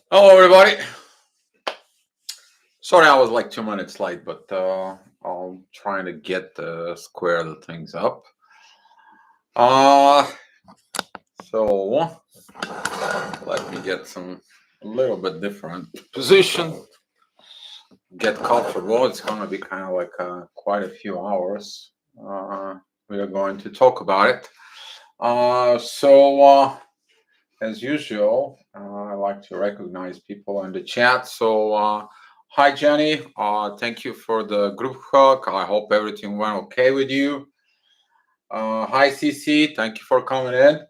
Hello, everybody. Sorry, I was like 2 minutes late, but I'm trying to square the things up. Uh, so let me get some a little bit different position. Get comfortable. It's gonna be kind of like quite a few hours. Uh, we are going to talk about it. As usual, I like to recognize people in the chat. Hi, Jenny. Thank you for the group hug. I hope everything went okay with you. Hi, CC. Thank you for coming in.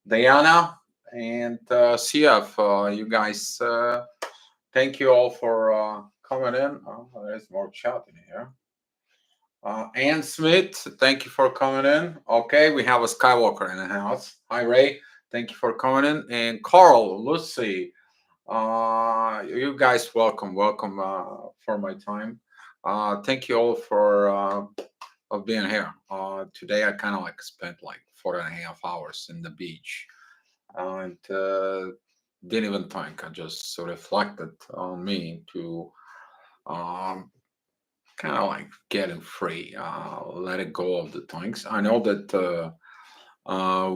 Diana and CF, you guys, thank you all for coming in. There's more chat in here. Ann Smith, thank you for coming in. Okay, we have a Skywalker in the house. Hi, Ray. Thank you for coming in. And Carl, Lucy, you guys, welcome for my time. Thank you all for of being here. Today I kind of like spent like 4.5 hours in the beach and didn't even think. I just reflected on me to um, kind of like getting free, let it go of the things. I know that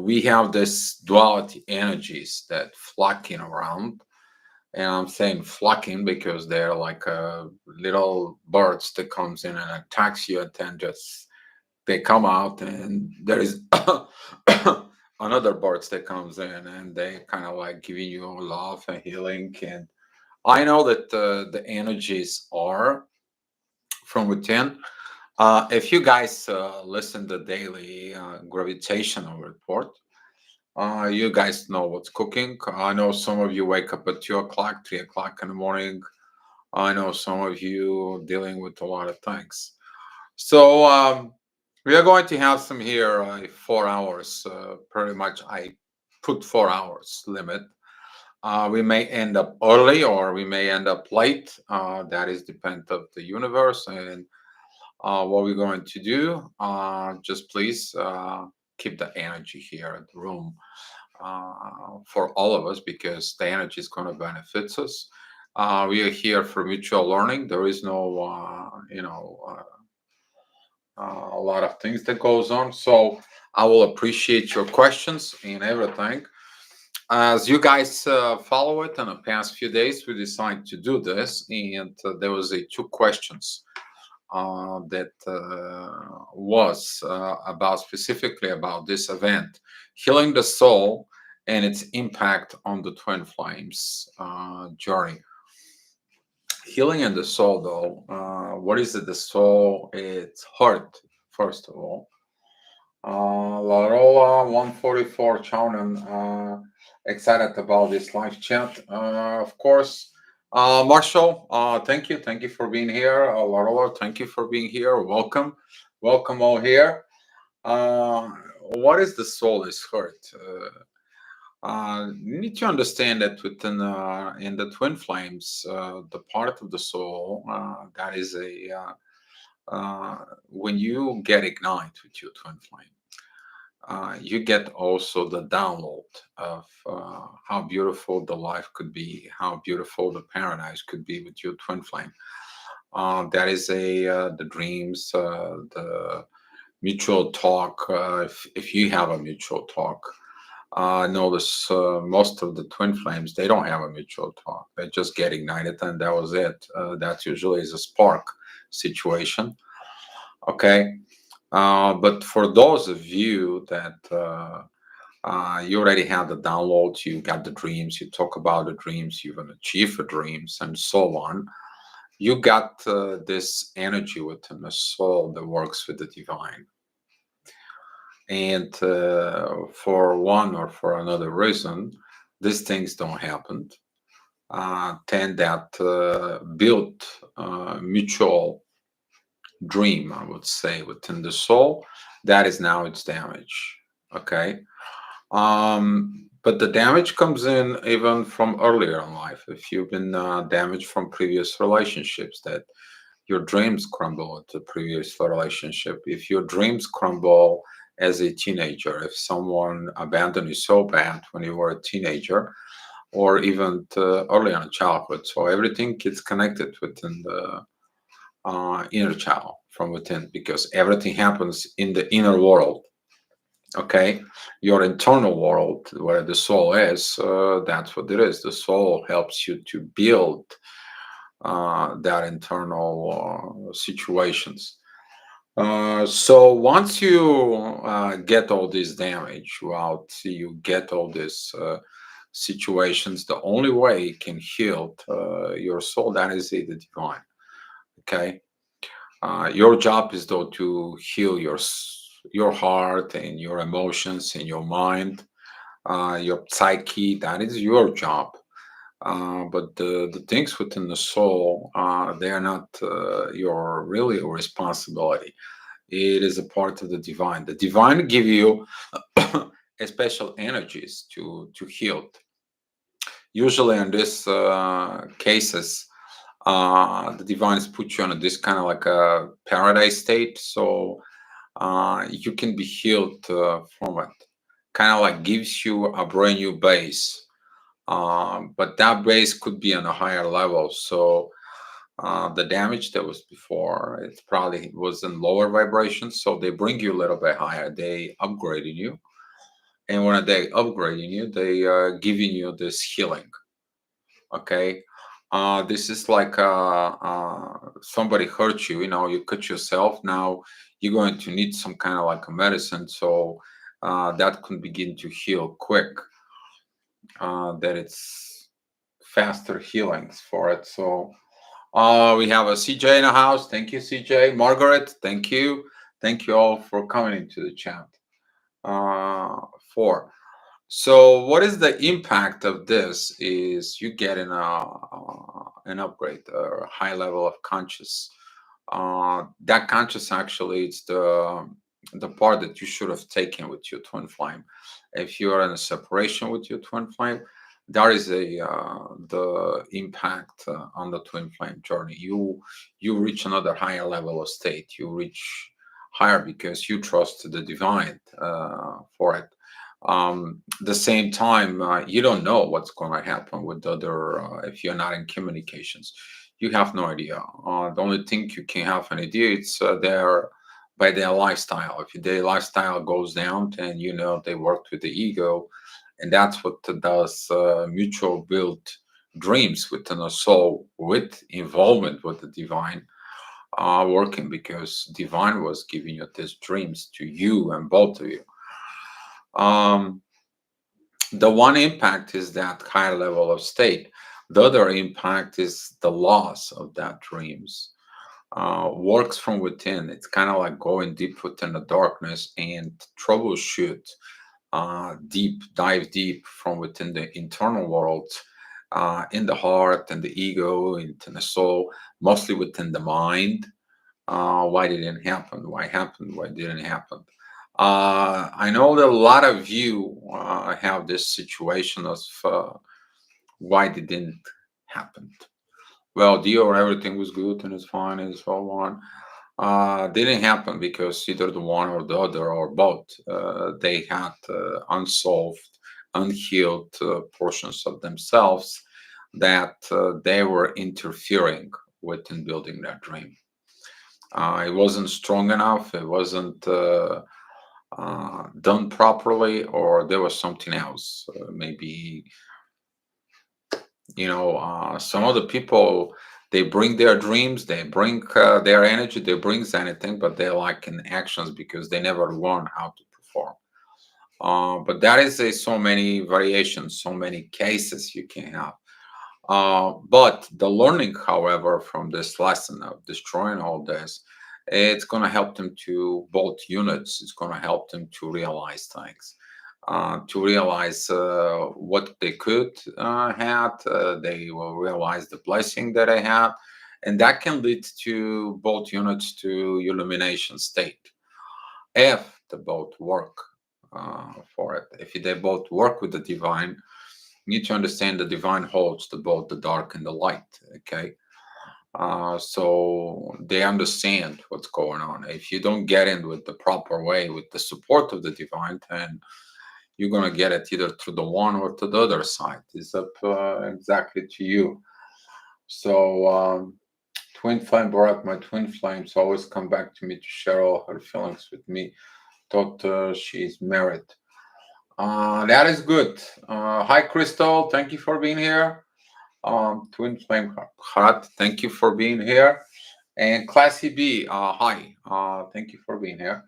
we have this duality energies that flocking around, and I'm saying flocking because they're like little birds that comes in and attacks you, and then just they come out, and there is another birds that comes in, and they kind of like giving you love and healing. And I know that the energies are from within. If you guys listen to daily gravitational report, you guys know what's cooking. I know some of you wake up at 2 o'clock, 3 o'clock in the morning. I know some of you dealing with a lot of things. So we are going to have some here 4 hours. Pretty much, I put 4 hours limit. We may end up early or we may end up late. That is dependent of the universe and what we're going to do. Just please keep the energy here at the room for all of us because the energy is going to benefit us. We are here for mutual learning. There is no, a lot of things that goes on. So I will appreciate your questions and everything. As you guys follow it in the past few days, we decided to do this, and there was a two questions that was about specifically about this event, healing the soul and its impact on the twin flames journey. Healing in the soul, though, what is it? The soul, it's heart, first of all. Larola 144 Chownan, excited about this live chat. Of course, Marshall, thank you for being here. Larola, thank you for being here. Welcome all here. Uh, what is the soul is hurt? You need to understand that within in the twin flames, the part of the soul that is a when you get ignite with your twin flame, you get also the download of how beautiful the life could be, how beautiful the paradise could be with your twin flame. That is a the dreams, the mutual talk. If you have a mutual talk, notice most of the twin flames they don't have a mutual talk. They just get ignited and that was it. That usually is a spark situation. Okay, but for those of you that you already have the downloads, you got the dreams, you talk about the dreams, you've achieved the dreams, and so on. You got this energy within the soul that works with the divine. And for one or for another reason, these things don't happen. Tend that build mutual dream, I would say, within the soul, that is now its damage. Okay. But the damage comes in even from earlier in life. If you've been damaged from previous relationships, that your dreams crumble at the previous relationship. If your dreams crumble as a teenager, if someone abandoned you so bad when you were a teenager, or even early in childhood. So everything gets connected within the inner child from within, because everything happens in the inner world. Okay, your internal world, where the soul is, that's what it is. The soul helps you to build that internal situations. So once you get all this damage, well, you get all these situations, the only way you can heal your soul, that is the divine. Okay, your job is though to heal your heart and your emotions and your mind, your psyche. That is your job. But the things within the soul, they are not your really your responsibility. It is a part of the divine. The divine give you special energies to heal. Usually in these cases, the divines put you on this kind of like a paradise state, so you can be healed from it. Kind of like gives you a brand new base, but that base could be on a higher level. So the damage that was before, it probably was in lower vibrations, so they bring you a little bit higher. They upgrading you, and when they upgrading you, they are giving you this healing. Okay, this is like somebody hurt you. You know, you cut yourself. Now you're going to need some kind of like a medicine, so that can begin to heal quick. That it's faster healings for it. So we have a CJ in the house. Thank you, CJ. Margaret, thank you. Thank you all for coming into the chat. Uh, for so, what is the impact of this? Is you get an upgrade, a high level of conscious. That conscious actually it's the part that you should have taken with your twin flame. If you are in a separation with your twin flame, there is a the impact on the twin flame journey. You reach another higher level of state. You reach higher because you trust the divine for it. The same time, you don't know what's going to happen with the other if you're not in communications. You have no idea. The only thing you can have an idea it's their by their lifestyle. If their lifestyle goes down, and you know they worked with the ego, and that's what does mutual build dreams within a soul with involvement with the divine working, because divine was giving you these dreams to you and both of you. Um, the one impact is that higher level of state. The other impact is the loss of that dreams. Works from within. It's kind of like going deep within the darkness and troubleshoot deep, dive deep from within the internal world, in the heart and the ego, into the soul, mostly within the mind. Why didn't it happen? Why happened? Why didn't it happen? I know that a lot of you have this situation of why it didn't happen. Well, deal, everything was good and it's fine and so on. Didn't happen because either the one or the other or both. They had unsolved, unhealed portions of themselves that they were interfering with in building that dream. It wasn't strong enough. It wasn't done properly, or there was something else. Maybe some of the people, they bring their dreams, they bring their energy, they bring anything, but they lack in actions because they never learn how to perform. But that is so many variations, so many cases you can have. But the learning, however, from this lesson of destroying all this, it's going to help them to both units. It's going to help them to realize things, to realize what they could had. They will realize the blessing that they had, and that can lead to both units to illumination state if they both work for it. If they both work with the divine, you need to understand the divine holds both the dark and the light. Okay, so they understand what's going on. If you don't get in with the proper way, with the support of the divine, then you're gonna get it either through the one or to the other side. It's up exactly to you. So twin flame Barak, my twin flames always come back to me to share all her feelings with me. Thought she's married. That is good. Hi, Crystal. Thank you for being here. Twin Flame Heart, thank you for being here. And Classy B, hi. Thank you for being here.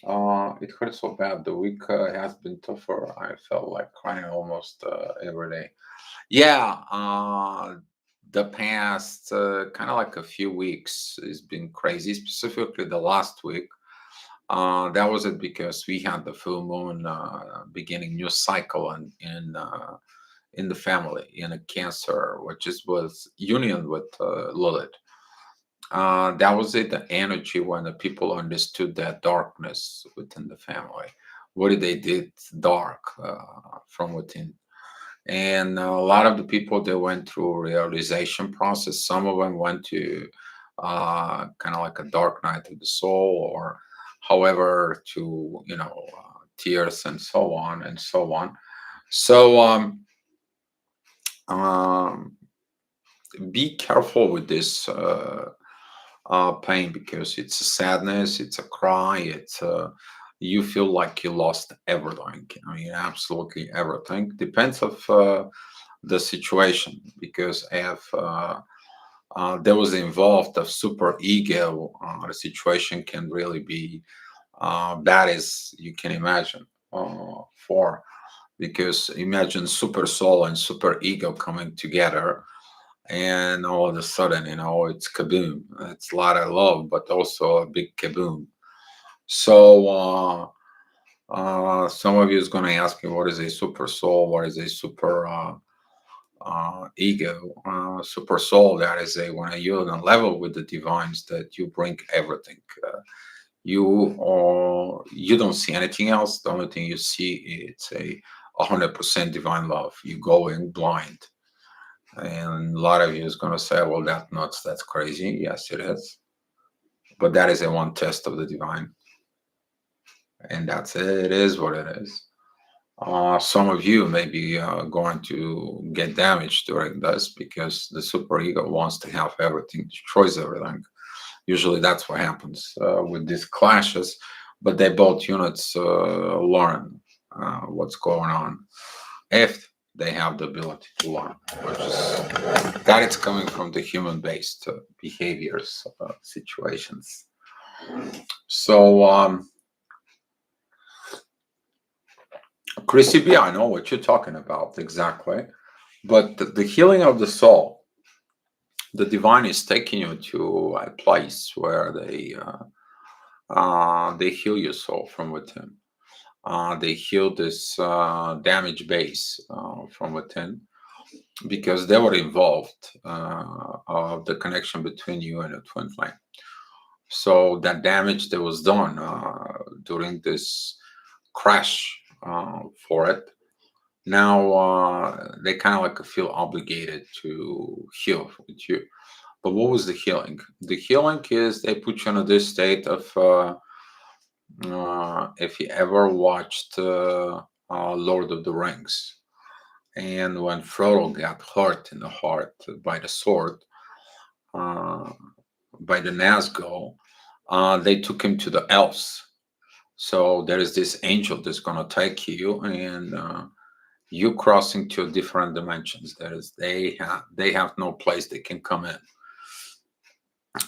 It hurts so bad. The week has been tougher. I felt like crying almost every day. Yeah, the past kind of like a few weeks has been crazy, specifically the last week. That was it because we had the full moon beginning new cycle in the family in a Cancer, which is was union with Lilith. That was it. The energy when the people understood that darkness within the family. What did they did dark from within? And a lot of the people they went through a realization process. Some of them went to kind of like a dark night of the soul, or however, to tears and so on and so on. So um, be careful with this pain because it's a sadness, it's a cry, it's you feel like you lost everything. I mean, absolutely everything. Depends of the situation because if there was involved of super ego, the situation can really be bad as you can imagine. For Because imagine super soul and super ego coming together, and all of a sudden, it's kaboom. It's a lot of love, but also a big kaboom. So some of you is going to ask me, what is a super soul? What is a super ego? Super soul, that is a when you're on a level with the divines that you bring everything. You don't see anything else. The only thing you see it's a 100% divine love. You go in blind. And a lot of you is going to say, well, that's nuts, that's crazy. Yes, it is. But that is a one test of the divine. And that's it. It is what it is. Some of you may be going to get damaged during this because the superego wants to have everything, destroys everything. Usually that's what happens with these clashes. But they both units learn what's going on if they have the ability to learn, which is that it's coming from the human-based behaviors situations. So, Chrissy B, I know what you're talking about exactly, but the healing of the soul, the divine is taking you to a place where they heal your soul from within. They heal this damaged base from within because they were involved of the connection between you and a twin flame. So that damage that was done during this crash for it, now they kind of like feel obligated to heal with you. But what was the healing? The healing is they put you in this state of if you ever watched Lord of the Rings, and when Frodo got hurt in the heart by the sword, uh, by the Nazgul, they took him to the elves. So there is this angel that's gonna take you, and you crossing to different dimensions. They have no place they can come in,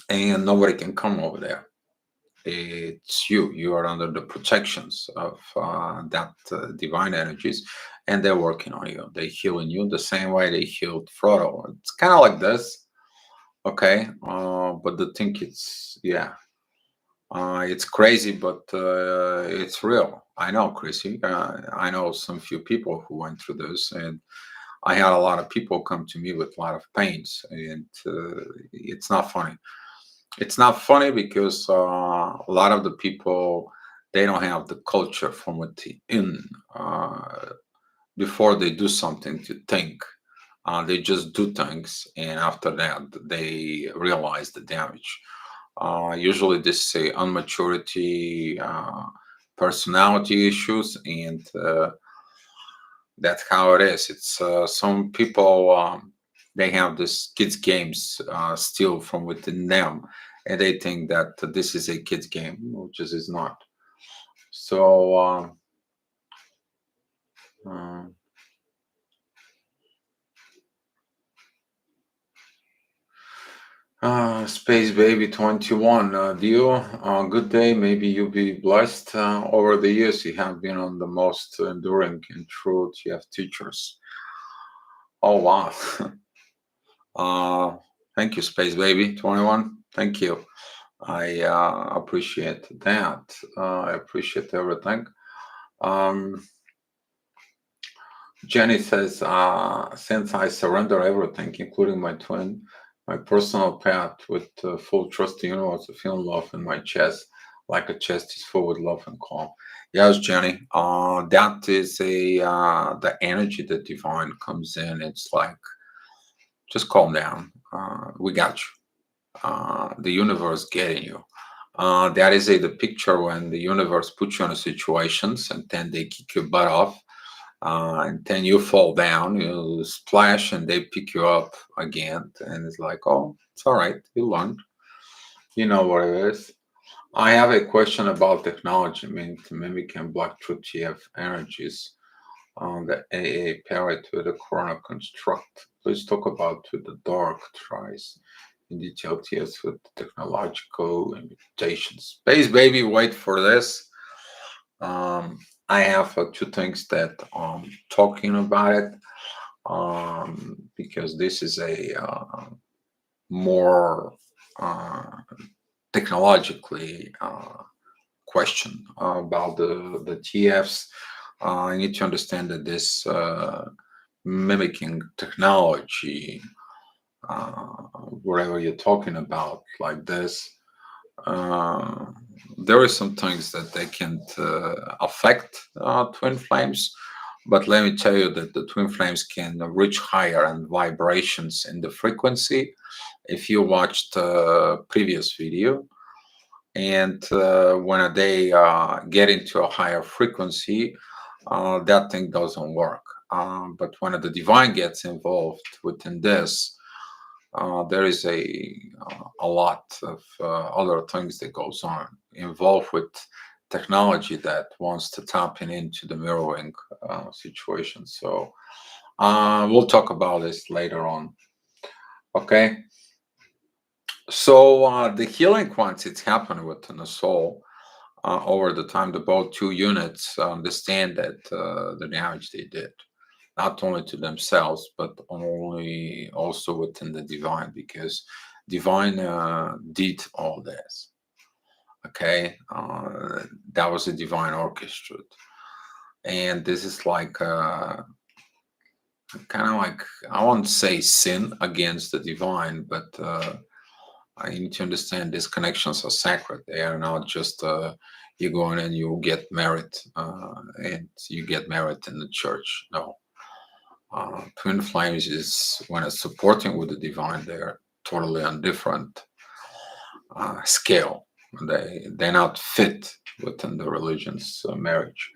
and nobody can come over there. It's you. You are under the protections of that divine energies, and they're working on you. They healing you the same way they healed Frodo. It's kind of like this, okay? But the thing it's yeah, it's crazy, but it's real. I know, Chrissy. I know some few people who went through this, and I had a lot of people come to me with a lot of pains, and it's not funny. It's not funny because a lot of the people they don't have the culture from within before they do something to think. They just do things, and after that, they realize the damage. Usually, this say unmaturity, personality issues, and that's how it is. It's some people, they have this kids games still from within them, and they think that this is a kids game, which is not. So uh, Space Baby 21, deal. Good day. Maybe you'll be blessed. Over the years, you have been on the most enduring and true TF teachers. Oh, wow. uh, Thank you, Space Baby 21. Thank you. I appreciate that. I appreciate everything. Um, Jenny says, since I surrender everything, including my twin, my personal path with full trust in the universe, I feel love in my chest, like a chest is full with love and calm. Yes, Jenny, that is the energy that divine comes in. It's like, just calm down. We got you. The universe getting you. That is the picture when the universe puts you in situations and then they kick your butt off, and then you fall down, you splash, and they pick you up again. And it's like, oh, it's all right. You learned. You know what it is. I have a question about technology, I mean, to mimic and block true TF energies on the AA parrot with the corona construct. Please talk about with the dark tries in detail TS with technological limitations. Space baby, wait for this. I have two things that I'm talking about it, because this is a more uh, technologically question about the TFs. I need to understand that this mimicking technology, whatever you're talking about, like this, uh, there are some things that they can affect twin flames. But let me tell you that the twin flames can reach higher and vibrations in the frequency. If you watched the previous video, and when they get into a higher frequency, that thing doesn't work. But when the divine gets involved within this, there is a lot of other things that goes on involved with technology that wants to tap into the mirroring situation. So we'll talk about this later on. Okay. So the healing once it's happened within the soul, over the time, the both two units understand that the damage they did, not only to themselves, but only also within the divine, because divine did all this. Okay, that was a divine orchestra, and this is like kind of like, I won't say sin against the divine, but I need to understand these connections are sacred. They are not just you go in and you get married, and you get married in the church. No, twin flames is when it's supporting with the divine. They are totally on different scale. They're not fit within the religion's marriage.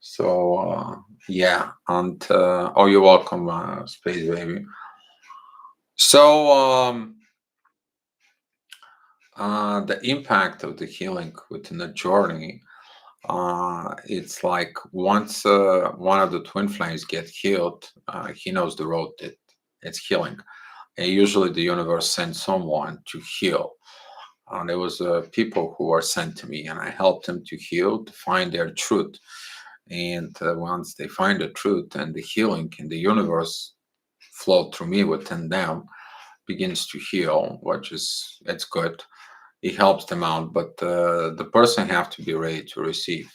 So yeah, and oh, you're welcome, Space Baby. So the impact of the healing within the journey, it's like once one of the twin flames get healed, he knows the road that it's healing. And usually the universe sends someone to heal. There was people who were sent to me, and I helped them to heal, to find their truth. And once they find the truth and the healing in the universe flow through me within them, begins to heal, which is, it's good. It helps them out, but the person have to be ready to receive.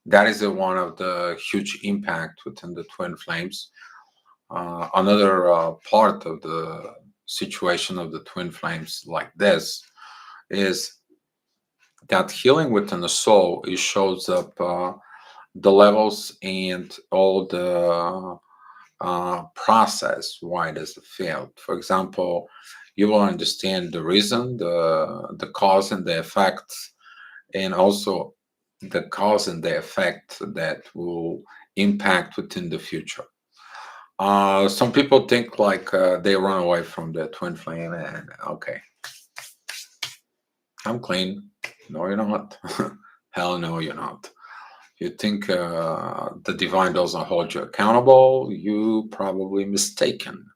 That is one of the huge impact within the twin flames. Another part of the situation of the twin flames like this is that healing within the soul, it shows up the levels and all the process why does it fail. For example, you will understand the reason, the cause and the effects, and also the cause and the effect that will impact within the future. Some people think like they run away from the twin flame and okay, I'm clean. No, you're not. Hell no, you're not. You think the divine doesn't hold you accountable, you probably mistaken.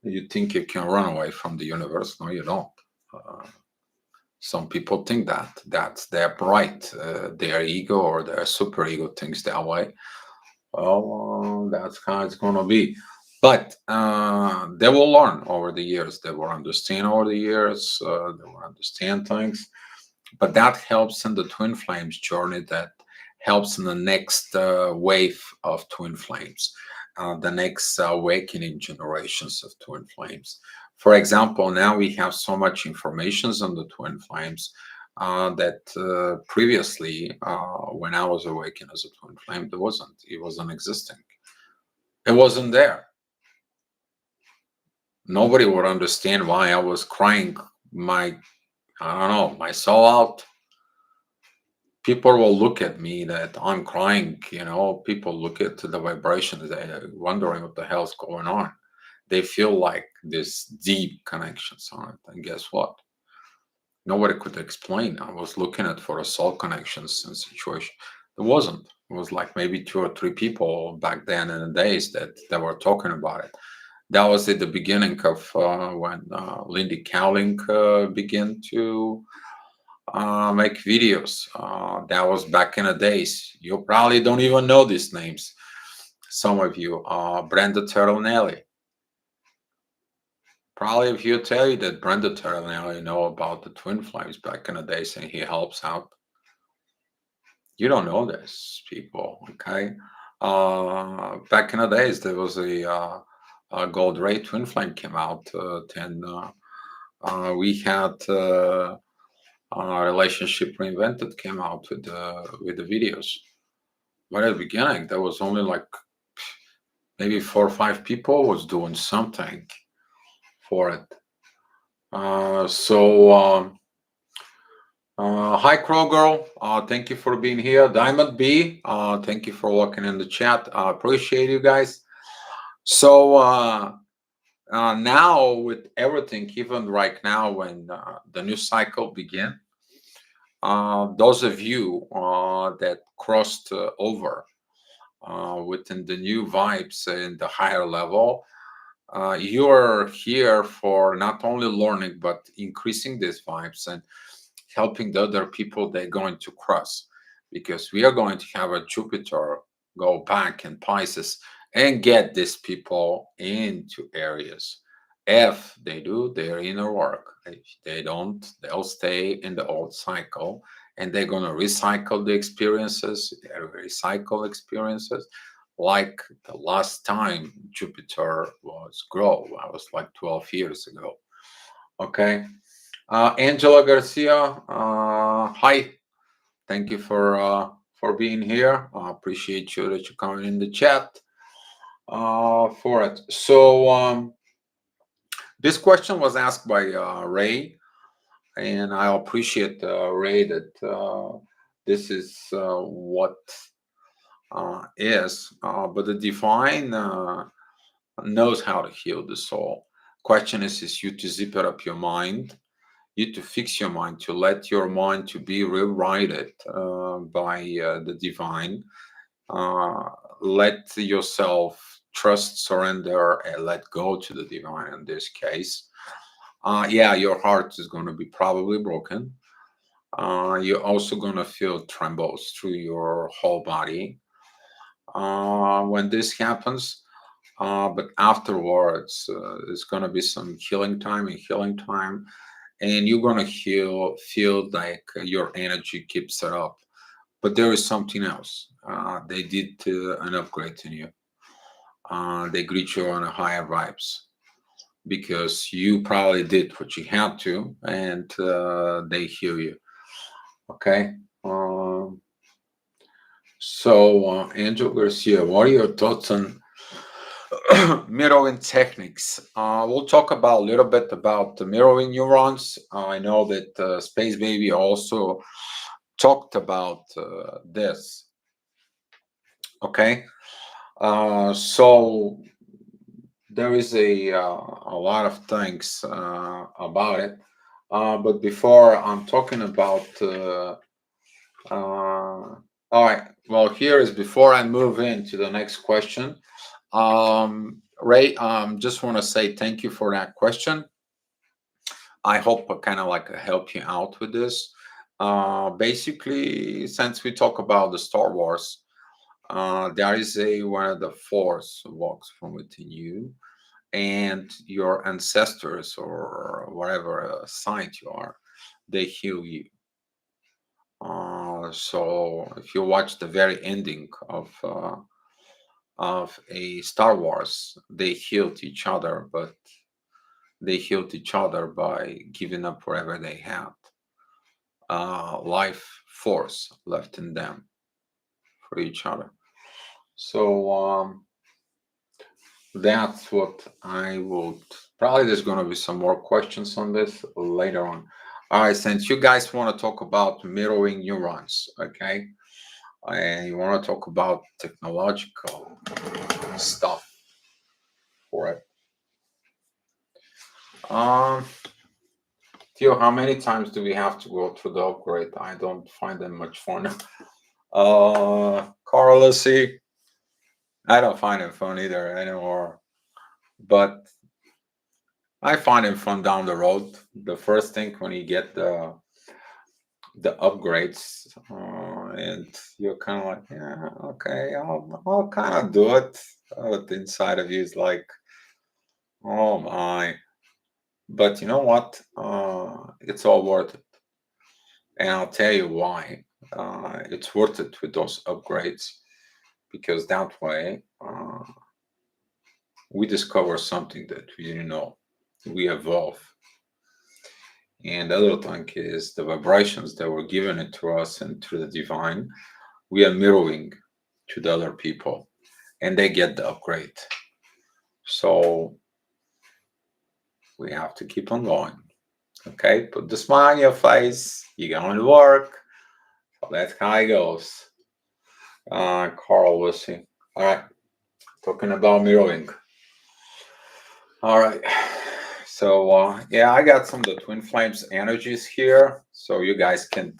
You think you can run away from the universe. No, you don't. Uh, some people think that's their right, their ego or their super ego thinks that way. Well, that's how it's going to be. But they will learn over the years. They will understand over the years. They will understand things. But that helps in the twin flames journey. That helps in the next wave of twin flames, the next awakening generations of twin flames. For example, now we have so much information on the twin flames that previously, when I was awakened as a twin flame, there wasn't. It wasn't existing. It wasn't there. Nobody would understand why I was crying I don't know, my soul out. People will look at me that I'm crying, people look at the vibrations, they're wondering what the hell's going on. They feel like this deep connections on it. And guess what? Nobody could explain. I was looking at for a soul connections and situation. There wasn't. It was like maybe 2 or 3 people back then in the days that were talking about it. That was at the beginning of when Lindy Cowling began to make videos. That was back in the days. You probably don't even know these names. Some of you, Brenda Terranelli. Probably if you tell you that Brenda Terranelli know about the twin flames back in the days and he helps out, you don't know this, people. Okay, back in the days there was a Gold Ray twin flame came out. Then we had. Relationship Reinvented came out with the videos. But at the beginning, there was only like maybe 4 or 5 people was doing something for it. Hi Crow Girl, thank you for being here. Diamond B, thank you for walking in the chat. I appreciate you guys. So now with everything, even right now when the new cycle begin, those of you that crossed over within the new vibes in the higher level, you are here for not only learning but increasing these vibes and helping the other people they're going to cross, because we are going to have a Jupiter go back in Pisces and get these people into areas. If they do their inner work, if they don't, they'll stay in the old cycle and they're going to recycle the experiences, recycle experiences. Like the last time Jupiter was grow, I was like 12 years ago. Okay. Angela Garcia, hi. Thank you for being here. I appreciate you that you're coming in the chat for it. So this question was asked by Ray, and I appreciate Ray that this is what is. But the divine knows how to heal the soul. Question is you to zip it up your mind, you to fix your mind, to let your mind to be rewritten by the divine. Let yourself trust, surrender, and let go to the divine in this case. Yeah, your heart is going to be probably broken. You're also going to feel trembles through your whole body when this happens. But afterwards, it's going to be some healing time and you're going to feel like your energy keeps it up. But there is something else. They did an upgrade in you. They greet you on a higher vibes because you probably did what you had to, and they heal you. Okay. So, Angel Garcia, what are your thoughts on mirroring techniques? We'll talk about a little bit about the mirroring neurons. I know that Space Baby also talked about this. Okay, so there is a lot of things about it, but before I'm talking about all right, well, here is before I move into the next question. Ray, just want to say thank you for that question. I hope I kind of like help you out with this. Basically, since we talk about the Star Wars, there is a one of the force walks from within you, and your ancestors or whatever sign you are, they heal you. So if you watch the very ending of a Star Wars, they healed each other, but they healed each other by giving up whatever they had, life force left in them for each other. So that's what I would probably. There's going to be some more questions on this later on. All right, since you guys want to talk about mirroring neurons, okay, and you want to talk about technological stuff for it. Theo, how many times do we have to go through the upgrade? I don't find them much fun. Carl, let's see. I don't find it fun either anymore, but I find it fun down the road. The first thing when you get the upgrades, and you're kind of like, yeah, okay, I'll kind of do it. But inside of you is like, oh my. But you know what? It's all worth it. And I'll tell you why. It's worth it with those upgrades, because that way we discover something that we didn't know. We evolve. And the other thing is the vibrations that were given it to us and through the divine, we are mirroring to the other people, and they get the upgrade. So we have to keep on going. Okay, put the smile on your face. You're going to work. So that's how it goes. Carl, we'll see. All right, talking about mirroring. All right. So yeah, I got some of the twin flames energies here, so you guys can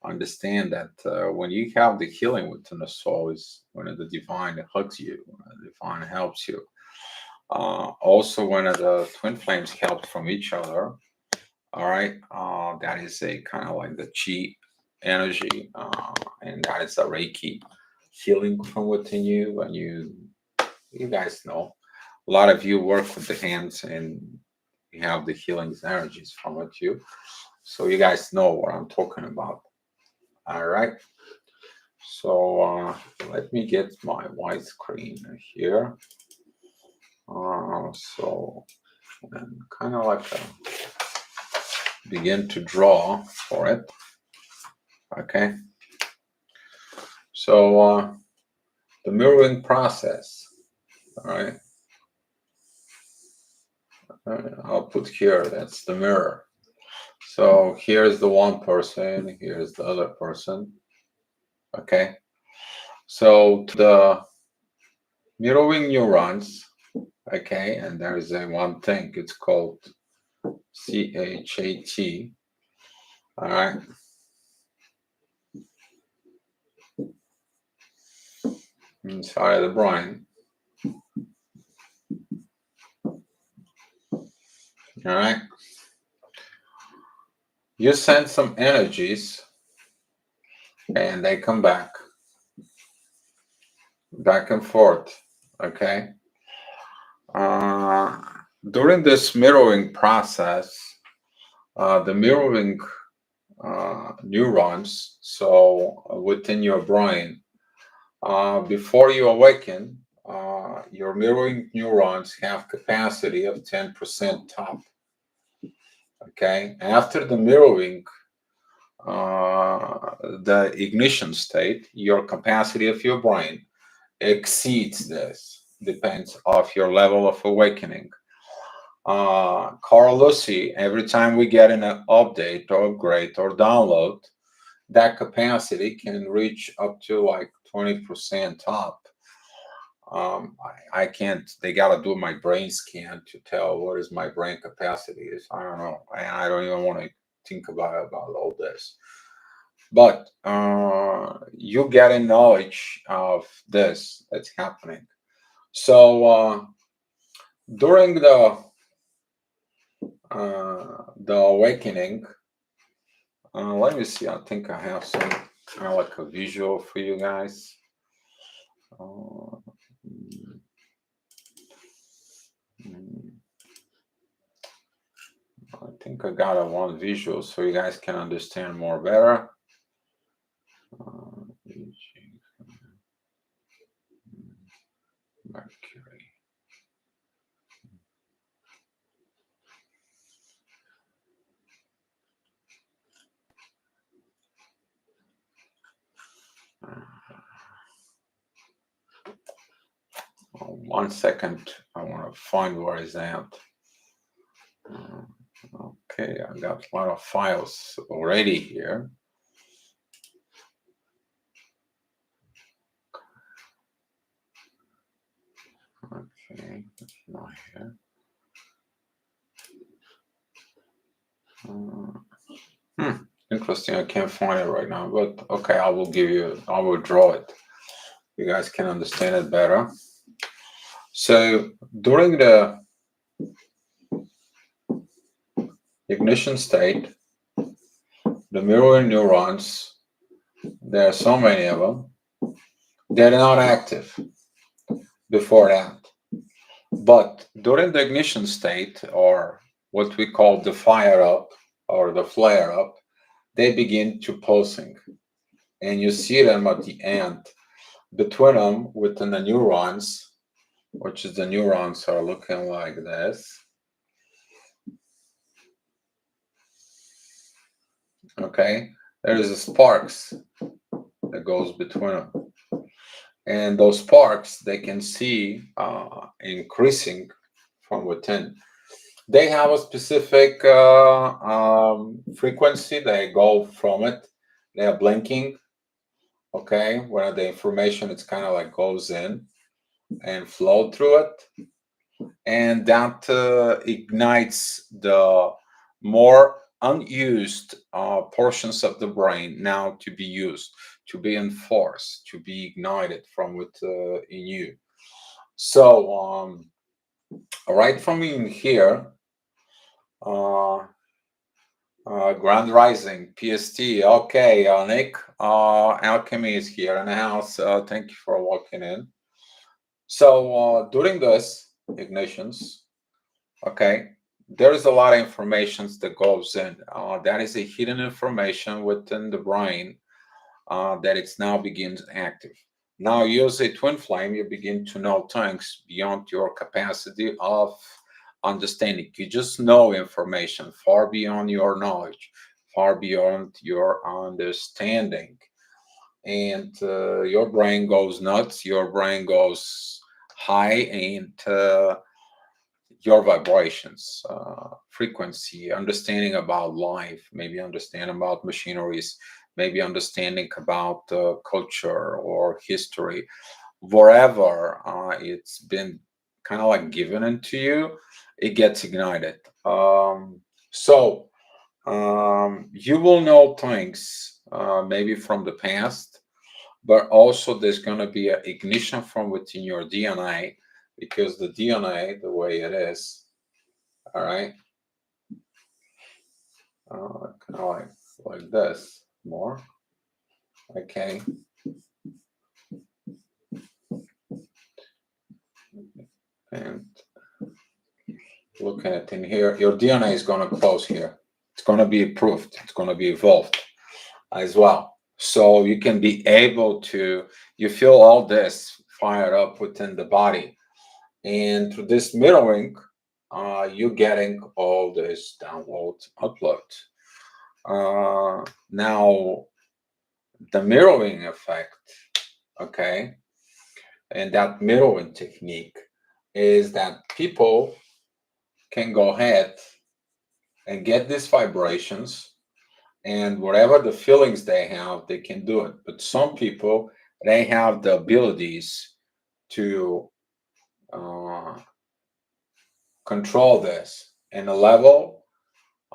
understand that when you have the healing within the soul, is when the divine hugs you, when the divine helps you. Also, when the twin flames help from each other, all right, that is a kind of like the chi energy, and that is a Reiki healing from within you. And you guys know, a lot of you work with the hands, and you have the healing energies from it you. So you guys know what I'm talking about. All right. So let me get my white screen here. So and kind of like begin to draw for it. Okay. So the mirroring process. All right. I'll put here. That's the mirror. So here's the one person. Here's the other person. Okay. So the mirroring neurons. Okay, and there is a one thing. It's called CHAT. All right. Inside the brain. All right. You send some energies, and they come back and forth. Okay. During this mirroring process, the mirroring neurons, so within your brain, before you awaken, your mirroring neurons have capacity of 10% top. Okay, after the mirroring, the ignition state, your capacity of your brain exceeds this. Depends of your level of awakening. Carl Lucy, every time we get an update or upgrade or download, that capacity can reach up to like 20% top. I can't, they got to do my brain scan to tell what is my brain capacity is. I don't know. I don't even want to think about all this. But you get a knowledge of this that's happening. So during the awakening, let me see. I think I have some kind of like a visual for you guys. Uh, I think I got a one visual so you guys can understand more better. Mercury. One second, I want to find where it's at. Okay, I got a lot of files already here. Okay, it's not here. Interesting, I can't find it right now, but okay, I will draw it. You guys can understand it better. So during the ignition state, the mirror neurons, there are so many of them, they're not active before that. But during the ignition state, or what we call the fire up or the flare up, they begin to pulsing. And you see them at the end. Between them, within the neurons, which is the neurons are looking like this. Okay, there's a sparks that goes between them. And those sparks, they can see increasing from within. They have a specific frequency. They go from it. They are blinking. Okay, where the information it's kind of like goes in and flow through it, and that ignites the more unused portions of the brain now to be used, to be enforced, to be ignited from within you. So right from in here, Grand Rising, PST. Okay, Nick, Alchemy is here in the house. Thank you for walking in. So during this ignitions, okay, there is a lot of information that goes in. That is a hidden information within the brain that it's now begins active. Now use a twin flame, you begin to know things beyond your capacity of understanding. You just know information far beyond your knowledge, far beyond your understanding. And your brain goes nuts, your brain goes high, and your vibrations, frequency, understanding about life, maybe understanding about machineries, maybe understanding about culture or history, wherever it's been kind of like given into you, it gets ignited. So you will know things maybe from the past, but also there's going to be an ignition from within your DNA, because the DNA, the way it is, all right, kind of like this more, okay. And looking at in here, your DNA is going to close here. It's going to be approved. It's going to be evolved as well. So you can be able to, you feel all this fired up within the body. And through this mirroring, you're getting all this download, upload. Now, the mirroring effect, okay, and that mirroring technique is that people can go ahead and get these vibrations and whatever the feelings they have, they can do it. But some people, they have the abilities to uh, control this in a level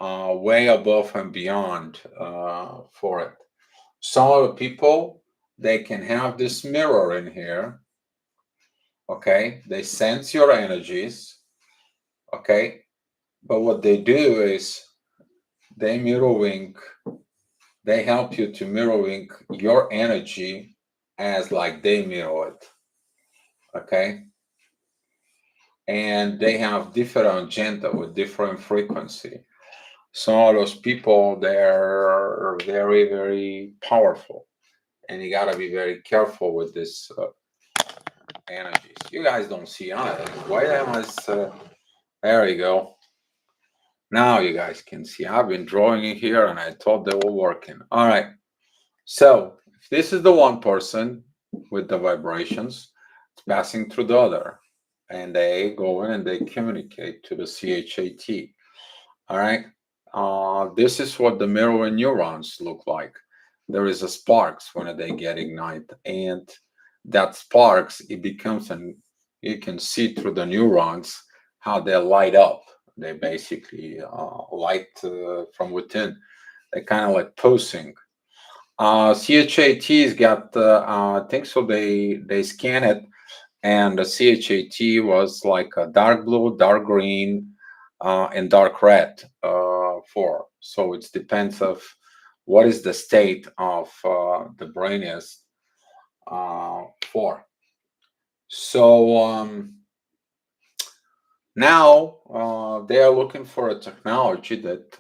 way above and beyond for it. Some of the people, they can have this mirror in here, okay? They sense your energies, okay? But what they do is they mirroring, they help you to mirroring your energy as like they mirror it, okay? And they have different agenda with different frequency. Some of those people, they're very, very powerful, and you gotta be very careful with this energies. You guys don't see anything. Why am I? There you go. Now you guys can see. I've been drawing it here, and I thought they were working. All right. So if this is the one person with the vibrations, it's passing through the other, and they go in and they communicate to the CHAT. All right. This is what the mirror neurons look like. There is a sparks when they get ignited, and that sparks, it becomes an, you can see through the neurons how they light up. They basically light from within. They kind of like pulsing. CHAT's got I think so. They scan it, and the CHAT was like a dark blue, dark green, and dark red for. So it depends of what is the state of the brain is for. So now they are looking for a technology that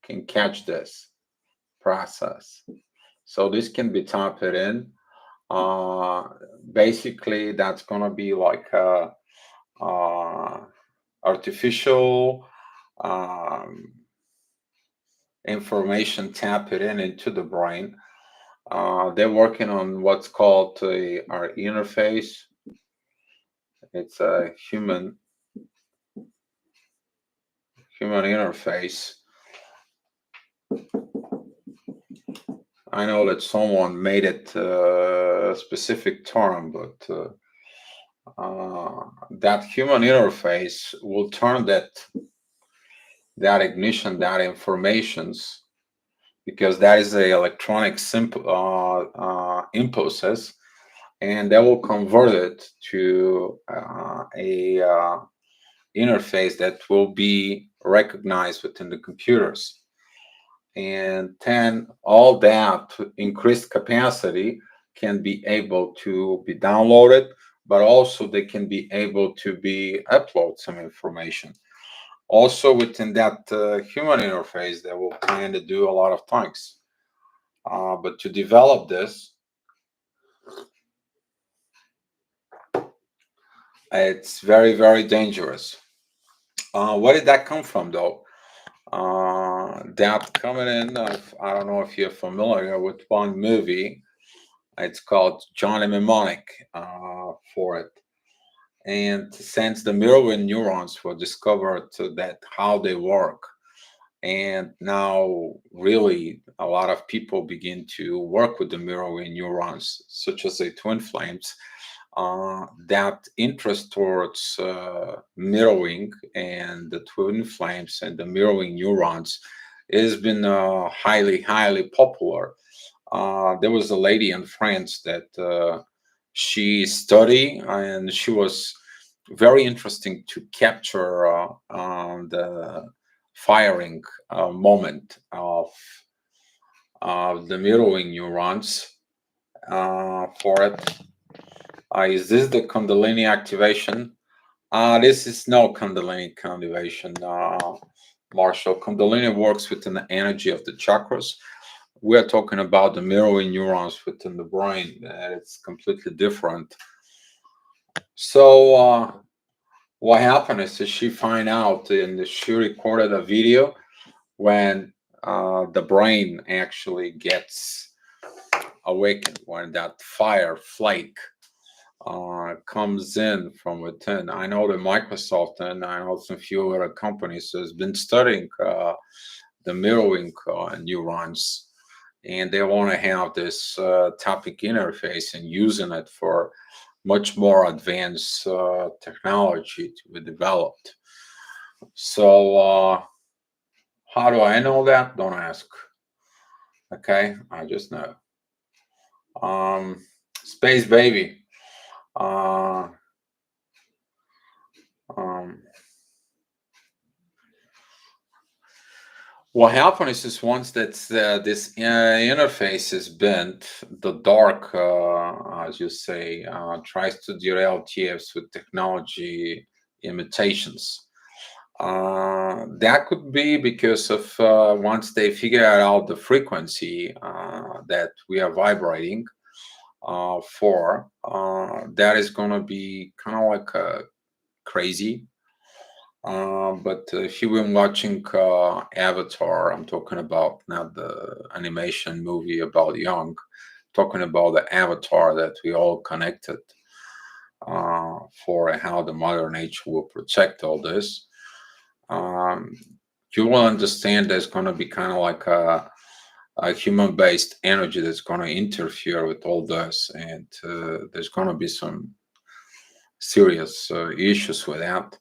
can catch this process. So this can be tapped in. Uh, Basically, that's gonna be like a, artificial um, information tap it in into the brain. They're working on what's called our interface. It's a human interface. I know that someone made it a specific term, but that human interface will turn that ignition, that informations, because that is a electronic simple impulses, and that will convert it to a interface that will be recognized within the computers. And then all that increased capacity can be able to be downloaded, but also they can be able to be upload some information. Also within that human interface, they will plan to do a lot of things. But to develop this, it's very, very dangerous. Where did that come from, though? That coming in, I don't know if you're familiar with one movie. It's called Johnny Mnemonic for it. And since the mirror neurons were discovered that how they work, and now really a lot of people begin to work with the mirror neurons, such as the twin flames, that interest towards mirroring and the twin flames and the mirroring neurons has been highly, highly popular. There was a lady in France that she studied, and she was very interesting to capture the firing moment of the mirroring neurons for it. Is this the Kundalini activation? This is no Kundalini activation, Marshall. Kundalini works within the energy of the chakras. We are talking about the mirroring neurons within the brain. It's completely different. So what happened is that she find out, and she recorded a video when the brain actually gets awakened, when that fire flake comes in from within. I know that Microsoft and I know some few other companies has been studying the mirroring neurons, and they want to have this topic interface and using it for much more advanced technology to be developed. So how do I know that? Don't ask. Okay, I just know. Space baby. Uh, um, what happens is once that this interface is bent, the dark, as you say, tries to derail TFs with technology imitations. That could be because of once they figure out the frequency that we are vibrating for, that is going to be kind of like crazy. But if you've been watching Avatar, I'm talking about not the animation movie about Young, talking about the Avatar that we all connected for how the Mother Nature will protect all this. Um, you will understand there's going to be kind of like a human-based energy that's going to interfere with all this, and there's going to be some serious issues with that.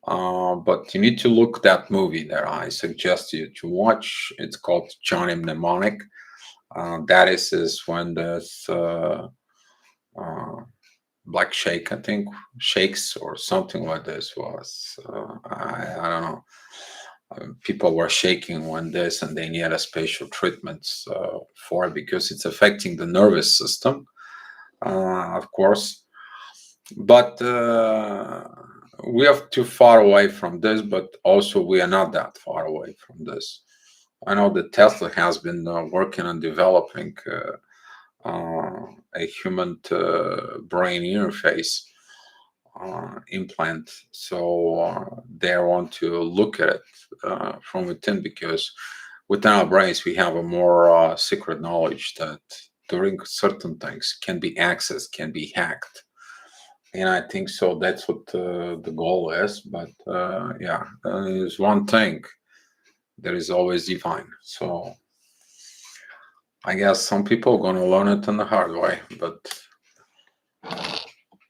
But you need to look that movie that I suggest you to watch. It's called Johnny Mnemonic. That is when this Black Shake, I think, Shakes or something like this was. I don't know. People were shaking when this, and they needed special treatments for it because it's affecting the nervous system, of course. But we are too far away from this, but also we are not that far away from this. I know that Tesla has been working on developing a human brain interface implant. So they want to look at it from within, because within our brains we have a more secret knowledge that during certain things can be accessed, can be hacked. And I think so. That's what the goal is. But yeah, there's one thing: there is always divine. So I guess some people are going to learn it in the hard way, but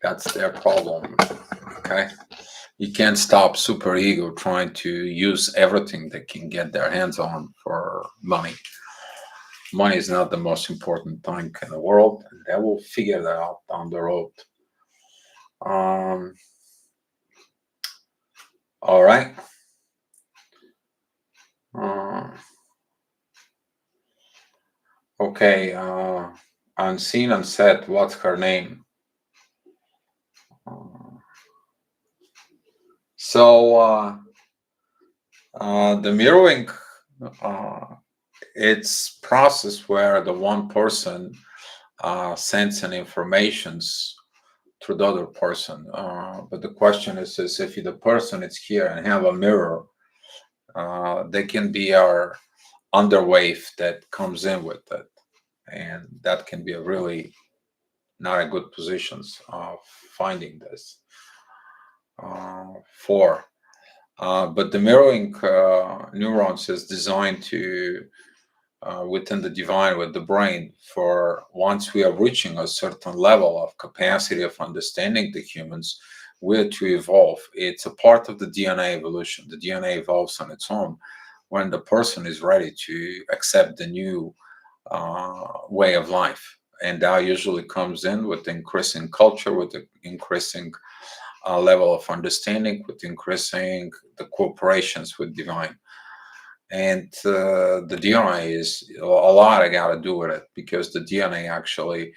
that's their problem. Okay, you can't stop super ego trying to use everything they can get their hands on for money. Money is not the most important thing in the world, and they will figure that out down the road. Um, all right. Uh, okay. Unseen and said, what's her name? Uh, so the mirroring, uh, it's process where the one person sends an informations to the other person. But the question is if the person is here and have a mirror, they can be our underwave that comes in with it, and that can be a really not a good positions of finding this for. But the mirroring neurons is designed to within the divine with the brain for once we are reaching a certain level of capacity of understanding the humans, we're to evolve. It's a part of the DNA evolution. The DNA evolves on its own when the person is ready to accept the new way of life. And that usually comes in with increasing culture, with the increasing level of understanding, with increasing the cooperations with divine. And the DNA is a lot I got to do with it, because the DNA actually,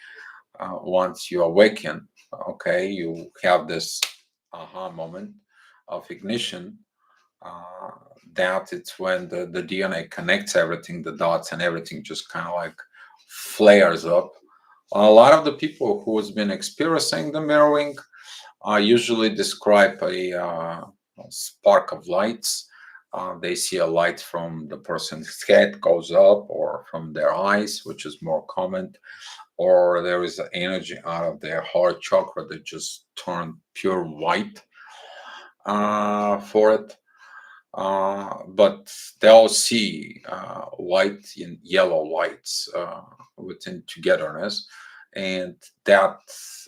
once you awaken, okay, you have this aha moment of ignition. Uh, that it's when the DNA connects everything, the dots and everything just kind of like flares up. A lot of the people who has been experiencing the mirroring usually describe a spark of lights. They see a light from the person's head goes up, or from their eyes, which is more common, or there is energy out of their heart chakra that just turn pure white for it. but they'll see white and yellow lights within togetherness, and that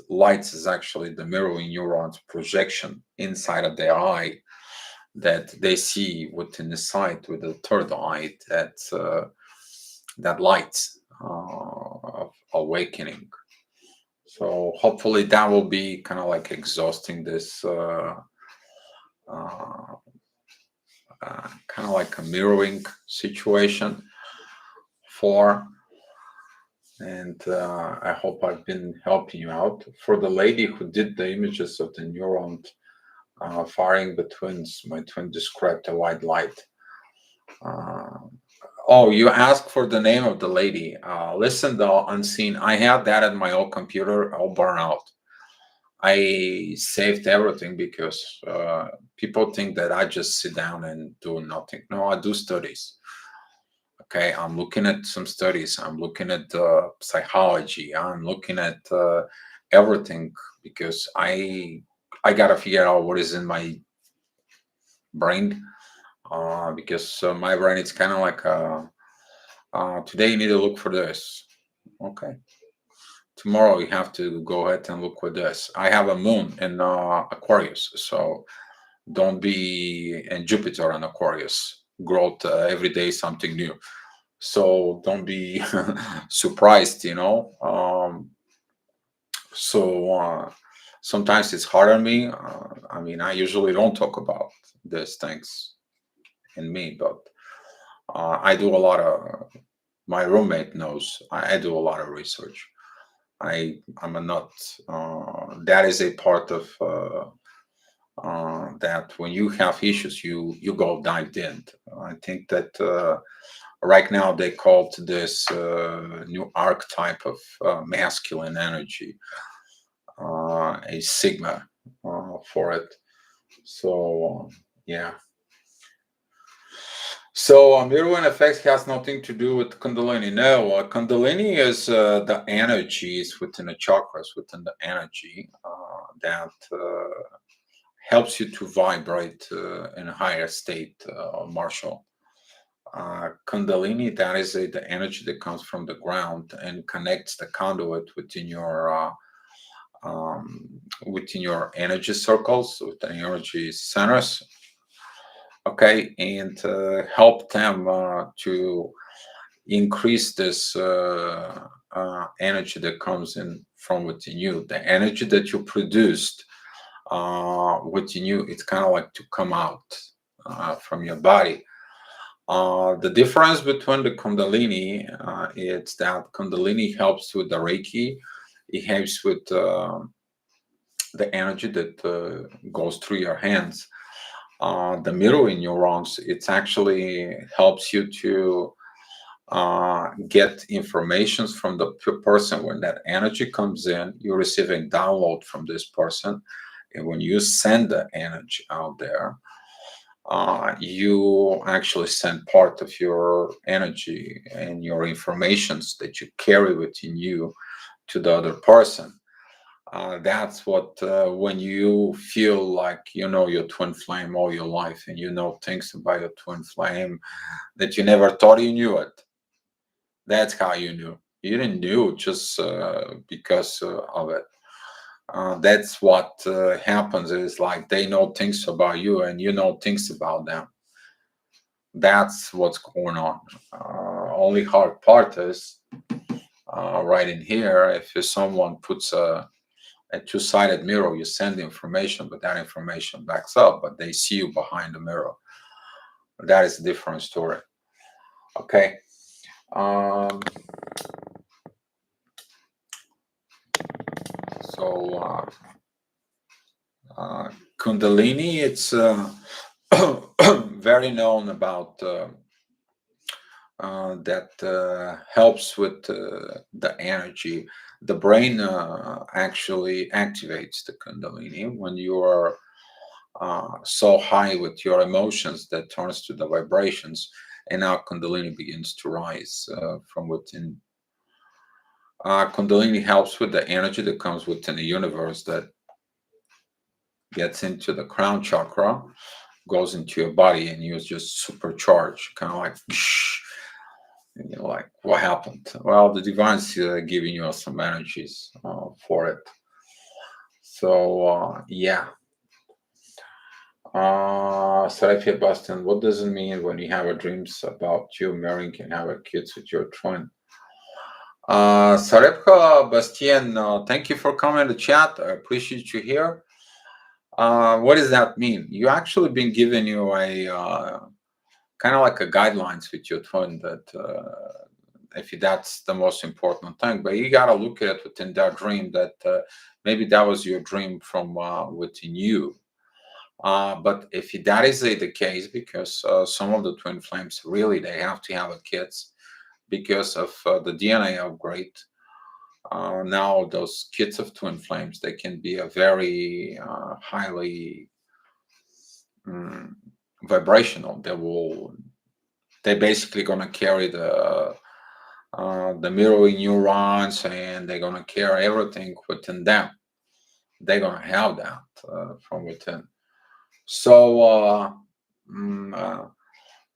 lights is actually the mirroring neurons projection inside of their eye that they see within the sight with the third eye that lights of awakening. So hopefully that will be kind of like exhausting this uh, kind of like a mirroring situation for. And I hope I've been helping you out. For the lady who did the images of the neuron firing the twins, my twin described a white light. Uh, oh, you asked for the name of the lady. Listen, though, unseen. I have that at my old computer. I'll burn out. I saved everything because people think that I just sit down and do nothing. No, I do studies. Okay, I'm looking at some studies. I'm looking at psychology. I'm looking at everything because I gotta figure out what is in my brain. Because my brain it's kind of like today you need to look for this. Okay, tomorrow you have to go ahead and look for this. I have a moon in Aquarius, so don't be in Jupiter and Aquarius. Growth every day something new. So don't be surprised, so sometimes it's hard on me. I mean, I usually don't talk about these things in me, but I do a lot of. My roommate knows I do a lot of research. I'm a nut. That is a part of that. When you have issues, you go dived in. I think that right now they call to this new archetype of masculine energy, a sigma for it. So yeah. So mirror effects has nothing to do with Kundalini. No, Kundalini is the energies within the chakras, within the energy that helps you to vibrate in a higher state, Marshall. Kundalini, that is the energy that comes from the ground and connects the conduit within your energy circles, with the energy centers. Okay, and help them to increase this energy that comes in from within you. The energy that you produced within you, it's kind of like to come out from your body. The difference between the Kundalini is that Kundalini helps with the Reiki. It helps with the energy that goes through your hands. The mirroring neurons, it actually helps you to get informations from the person. When that energy comes in, you're receiving download from this person. And when you send the energy out there, you actually send part of your energy and your informations that you carry within you to the other person. That's what when you feel like you know your twin flame all your life and you know things about your twin flame that you never thought you knew it. That's how you knew. You didn't knew just because of it. That's what happens is like they know things about you and you know things about them. That's what's going on. Only hard part is right in here. If someone puts a two-sided mirror, you send information, but that information backs up, but they see you behind the mirror. That is a different story. Okay. So Kundalini, it's very known about that helps with the energy. The brain actually activates the Kundalini when you are so high with your emotions that turns to the vibrations, and now Kundalini begins to rise from within. Kundalini helps with the energy that comes within the universe that gets into the crown chakra. goes into your body and you're just supercharged, kind of like, and you're like, what happened? Well, the divine's giving you some energies for it. So yeah. Sarafia Boston, what does it mean when you have a dreams about you marrying and have a kids with your twin? Sarepka Bastien, thank you for coming to chat. I appreciate you here. What does that mean? You actually been given you a kind of like a guidelines with your twin that if that's the most important thing, but you gotta look at it within that dream that maybe that was your dream from within you. But if that is the case, because some of the twin flames really they have to have a kids because of the DNA upgrade. Now those kids of twin flames they can be a very highly mm, vibrational. They basically gonna carry the mirroring neurons and they're gonna carry everything within them. They're gonna have that from within. So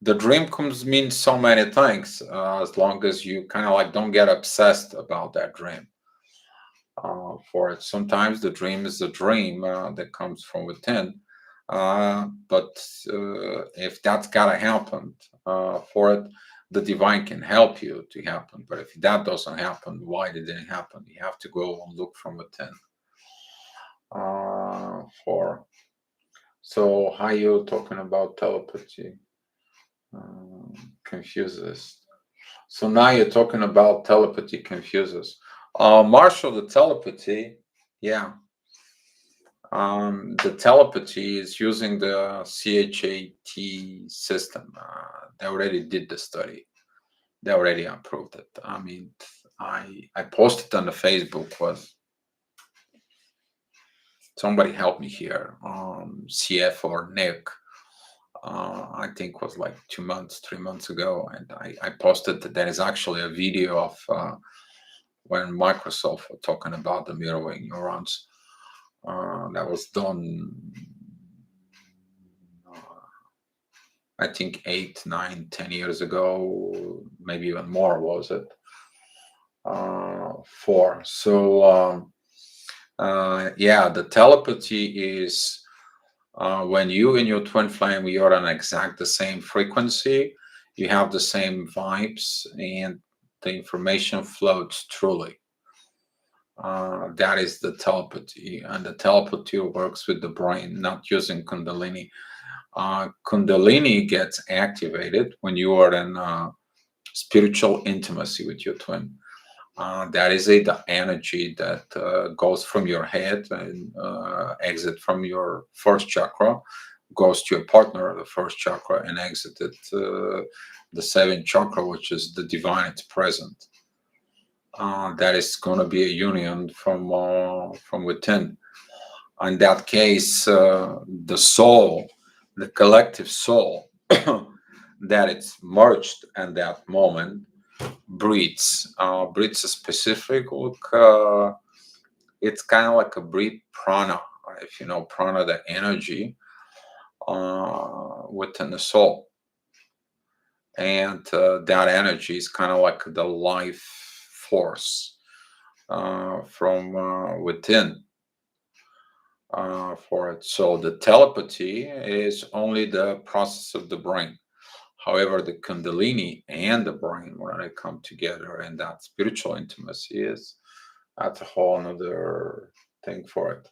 the dream comes means so many things as long as you kind of like don't get obsessed about that dream. For it, sometimes the dream is a dream that comes from within. But if that's gotta happen for it, the divine can help you to happen. But if that doesn't happen, why did it happen? You have to go and look from within. For so, how you talking about telepathy? Confuses. So now you're talking about telepathy confuses. Marshall, the telepathy, yeah. The telepathy is using the CHAT system. They already did the study. They already approved it. I mean, I posted on the Facebook was somebody help me here. CF or Nick, I think was like 2 months, 3 months ago, and I posted that there is actually a video of when Microsoft were talking about the mirroring neurons. That was done, I think 8, 9, 10 years ago, maybe even more was it? 4. So yeah, the telepathy is when you and your twin flame you're on exact the same frequency, you have the same vibes, and the information floats truly. That is the telepathy, and the telepathy works with the brain, not using Kundalini. Kundalini gets activated when you are in spiritual intimacy with your twin. That is the energy that goes from your head and exit from your first chakra, goes to your partner, the first chakra, and exited the seventh chakra, which is the divine. It's present. That is going to be a union from within. In that case, the soul, the collective soul, that it's merged in that moment breathes. Breathes a specific look. It's kind of like a breathe prana, if you know prana, the energy within the soul, and that energy is kind of like the life force from within for it. So the telepathy is only the process of the brain. However, the Kundalini and the brain, when they come together, and that spiritual intimacy is that's a whole another thing for it.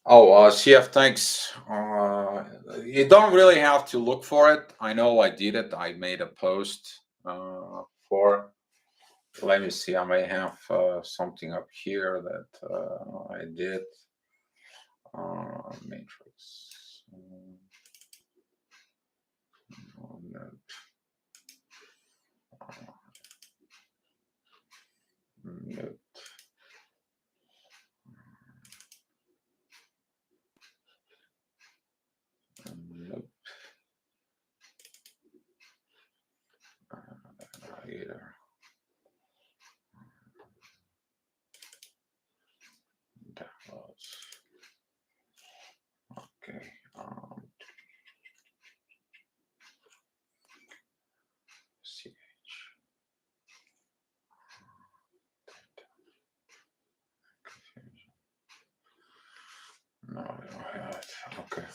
CF, thanks. You don't really have to look for it. I know I did it. I made a post for. Let me see. I may have something up here that I did. Matrix. Note. Note. Nope. Either. That was. Okay.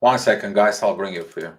1 second, guys. I'll bring it for you.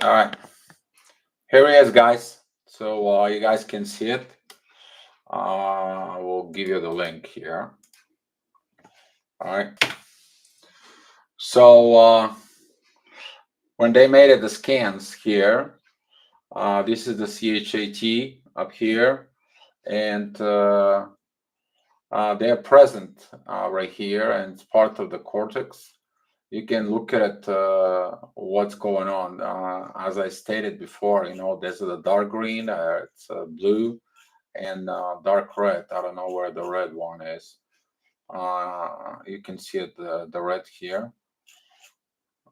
All right. Here it is, guys. So you guys can see it. I will give you the link here. All right. So when they made it, the scans here, this is the CHAT up here, and they are present right here, and it's part of the cortex. You can look at what's going on. As I stated before, there's the dark green, it's blue, and dark red. I don't know where the red one is. You can see it, the red here.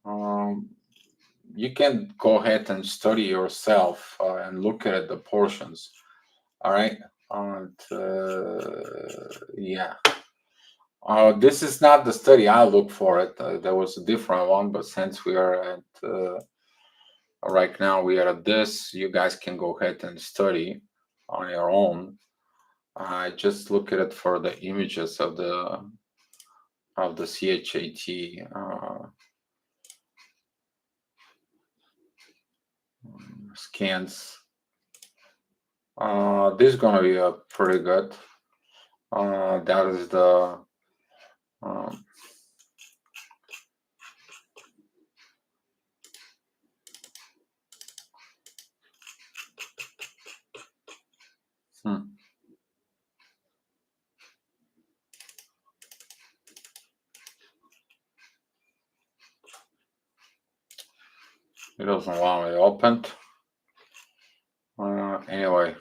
You can go ahead and study yourself and look at the portions. All right. And yeah. This is not the study I look for it. There was a different one, but since we are at right now, we are at this. You guys can go ahead and study on your own. I just look at it for the images of the CHAT scans. This is gonna be pretty good. That is the um, hmm. It doesn't want me to open. Anyway.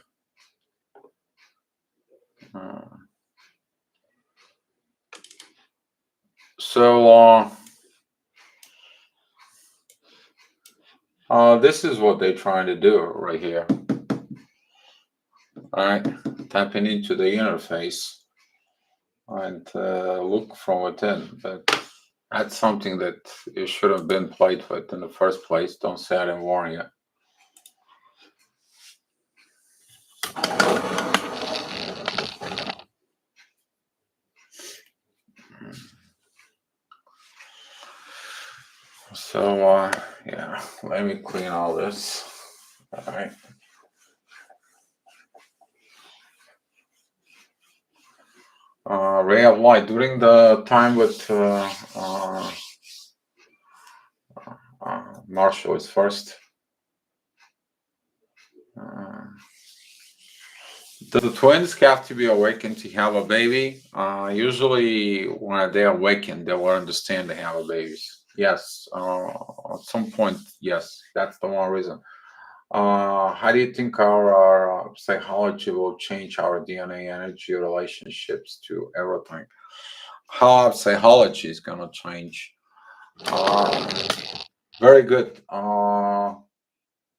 So this is what they're trying to do right here. All right, tapping into the interface and look from within. But that's something that you should have been played with in the first place. Don't say I didn't warn you. So yeah, let me clean all this. All right. Ray of light during the time with Marshall is first. The twins have to be awakened to have a baby. Usually, when they awaken, they will understand they have a baby. Yes, at some point, yes, that's the one reason. How do you think our psychology will change our DNA energy relationships to everything? How our psychology is gonna change? Very good.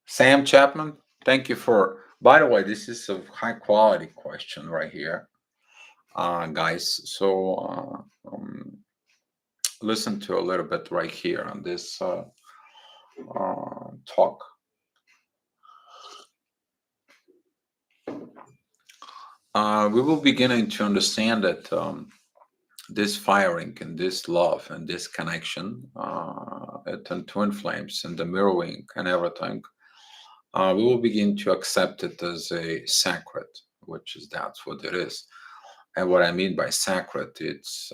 Sam Chapman, thank you for. By the way, this is a high quality question right here, guys. So listen to a little bit right here on this talk. We will beginning to understand that this firing and this love and this connection, and twin flames and the mirroring and everything, we will begin to accept it as a sacred, which is that's what it is. And what I mean by sacred, it's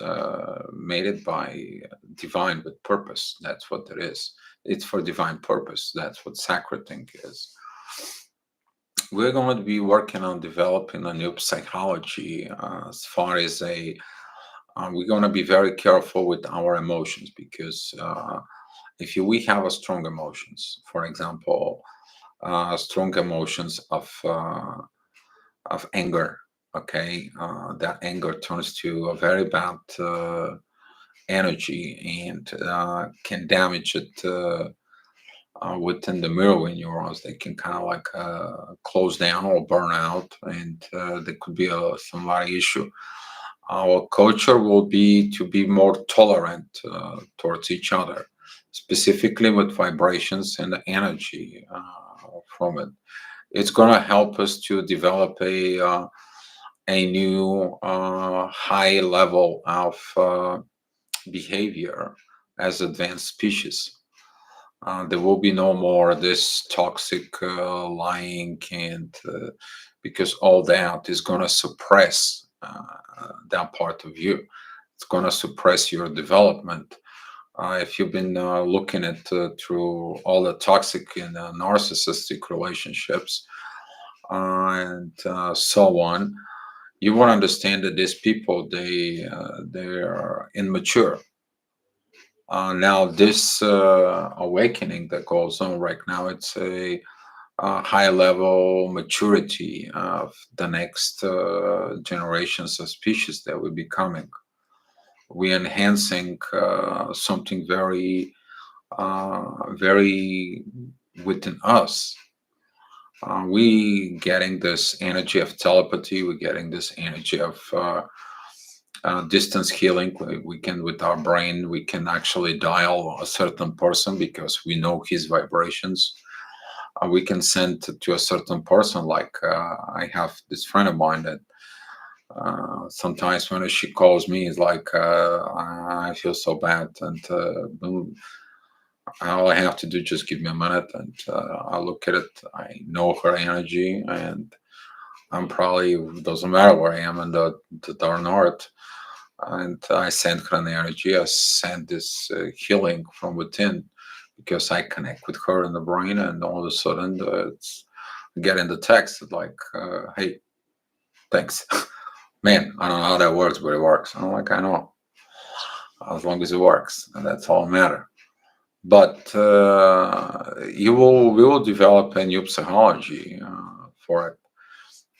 made it by divine with purpose. That's what it is. It's for divine purpose. That's what sacred thing is. we're going to be working on developing a new psychology as far as we're going to be very careful with our emotions because if we have a strong emotions, for example, strong emotions of anger, okay, that anger turns to a very bad energy and can damage it within the mirror neurons. They can kind of like close down or burn out, and there could be some lot of issue. Our culture will be to be more tolerant towards each other, specifically with vibrations and the energy from it. It's going to help us to develop a new high level of behavior as advanced species. There will be no more this toxic lying, and because all that is going to suppress that part of you. It's going to suppress your development. If you've been looking at through all the toxic and narcissistic relationships and so on, you will understand that these people they are immature. Now this awakening that goes on right now, it's a high level maturity of the next generations of species that will be coming. We're enhancing something very within us. We getting this energy of telepathy. We're getting this energy of distance healing. We can, with our brain, we can actually dial a certain person because we know his vibrations. We can send to a certain person. Like I have this friend of mine that sometimes when she calls me, it's like I feel so bad, and boom, all I have to do just give me a minute, and I look at it. I know her energy, and I'm probably doesn't matter where I am in the dark north, and I send her an energy. I send this healing from within because I connect with her in the brain, and all of a sudden it's getting the text like, "Hey, thanks, man." I don't know how that works, but it works. I'm like, I know, as long as it works, and that's all that matter. But we will develop a new psychology for it.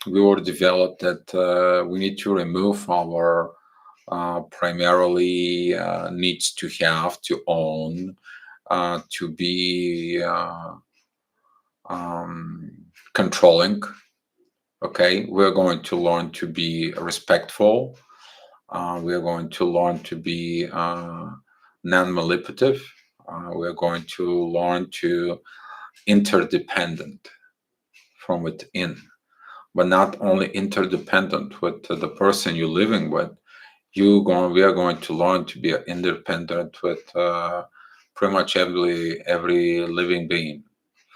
We will develop that we need to remove our primarily needs to have, to own, to be controlling. Okay, we're going to learn to be respectful. We're going to learn to be non-manipulative. We're going to learn to interdependent from within, but not only interdependent with the person you're living with. We are going to learn to be independent with pretty much every living being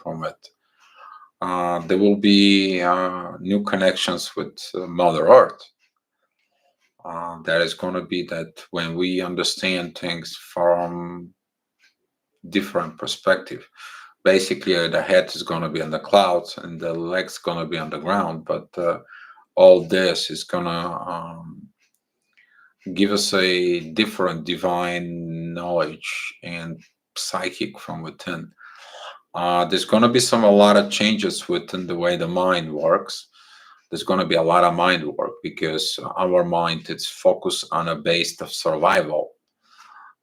from it. There will be new connections with Mother Earth. That is going to be that when we understand things from different perspective. Basically, the head is going to be in the clouds and the legs going to be on the ground, but all this is going to give us a different divine knowledge and psychic from within. There's going to be a lot of changes within the way the mind works. There's going to be a lot of mind work because our mind it's focused on a base of survival.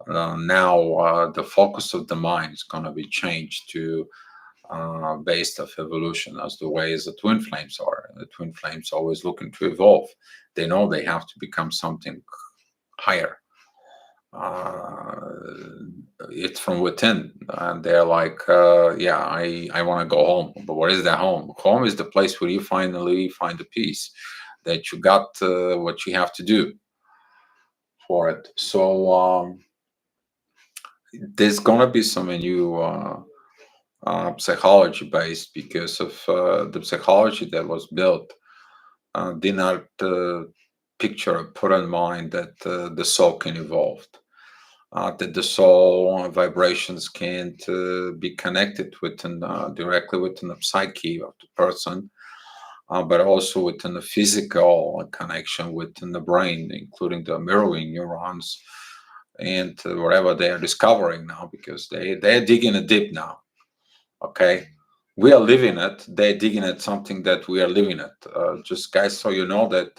Now the focus of the mind is going to be changed to based of evolution, as the way as the twin flames are. The twin flames always looking to evolve. They know they have to become something higher. It's from within, and they're like, yeah, I want to go home. But what is that home? Home is the place where you finally find the peace that you got what you have to do for it. So there's gonna be some new psychology based because of the psychology that was built did not picture or put in mind that the soul can evolve. that the soul vibrations can't be connected within directly within the psyche of the person, but also within the physical connection within the brain, including the mirroring neurons and whatever they are discovering now, because they're digging it deep now. Okay, we are living it. They're digging at something that we are living it. Just guys, so you know that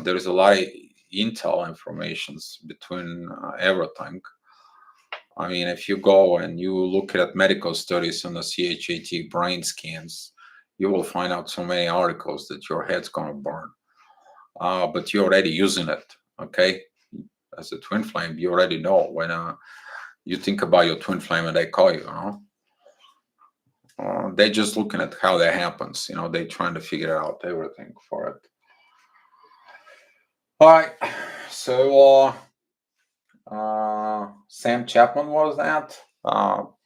there is a lot of intel informations between everything. I mean, if you go and you look at medical studies on the CHAT brain scans, you will find out so many articles that your head's gonna burn. But you're already using it, okay? As a twin flame, you already know when you think about your twin flame and they call you, they're just looking at how that happens. They're trying to figure out everything for it. All right, so Sam Chapman was that.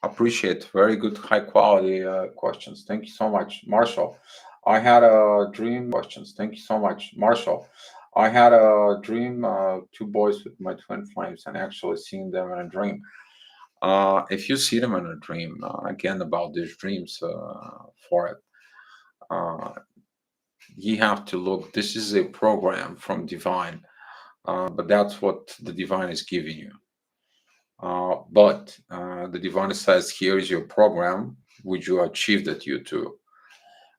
Appreciate very good, high quality questions. Thank you so much, Marshall. I had a dream. Questions. Thank you so much, Marshall. I had a dream, two boys with my twin flames, and actually seeing them in a dream. If you see them in a dream, again about these dreams for it, uh, you have to look. This is a program from divine, but that's what the divine is giving you. But the divine says, here is your program. Would you achieve that, you too?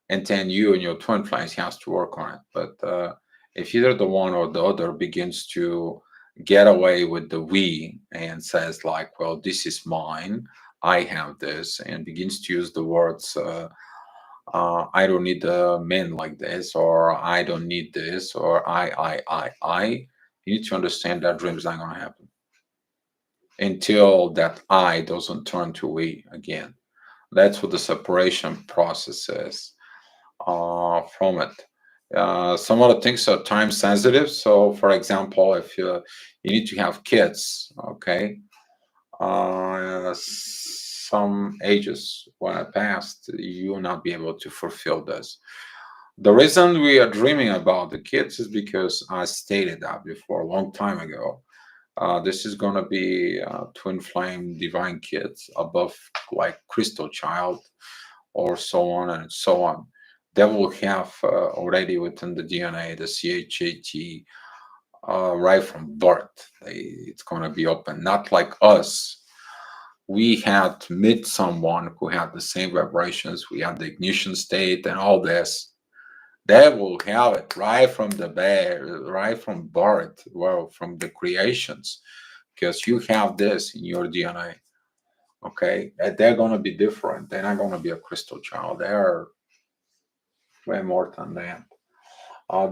And then you and your twin flames has to work on it. But if either the one or the other begins to get away with the we and says like, well, this is mine, I have this, and begins to use the words, I don't need a man like this, or I don't need this, or I, you need to understand that dream is not going to happen until that I doesn't turn to we again. That's what the separation process is from it. Some of the things are time sensitive. So, for example, if you need to have kids, okay, some ages when I passed, you will not be able to fulfill this. The reason we are dreaming about the kids is because I stated that before a long time ago. This is going to be twin flame divine kids above like crystal child or so on and so on. That will have already within the DNA the CHAT right from birth. It's going to be open, not like us. We had to meet someone who had the same vibrations. We had the ignition state and all this. They will have it right from the bed, right from birth, well, from the creations, because you have this in your DNA. Okay, they're going to be different. They're not going to be a crystal child. They're way more than that.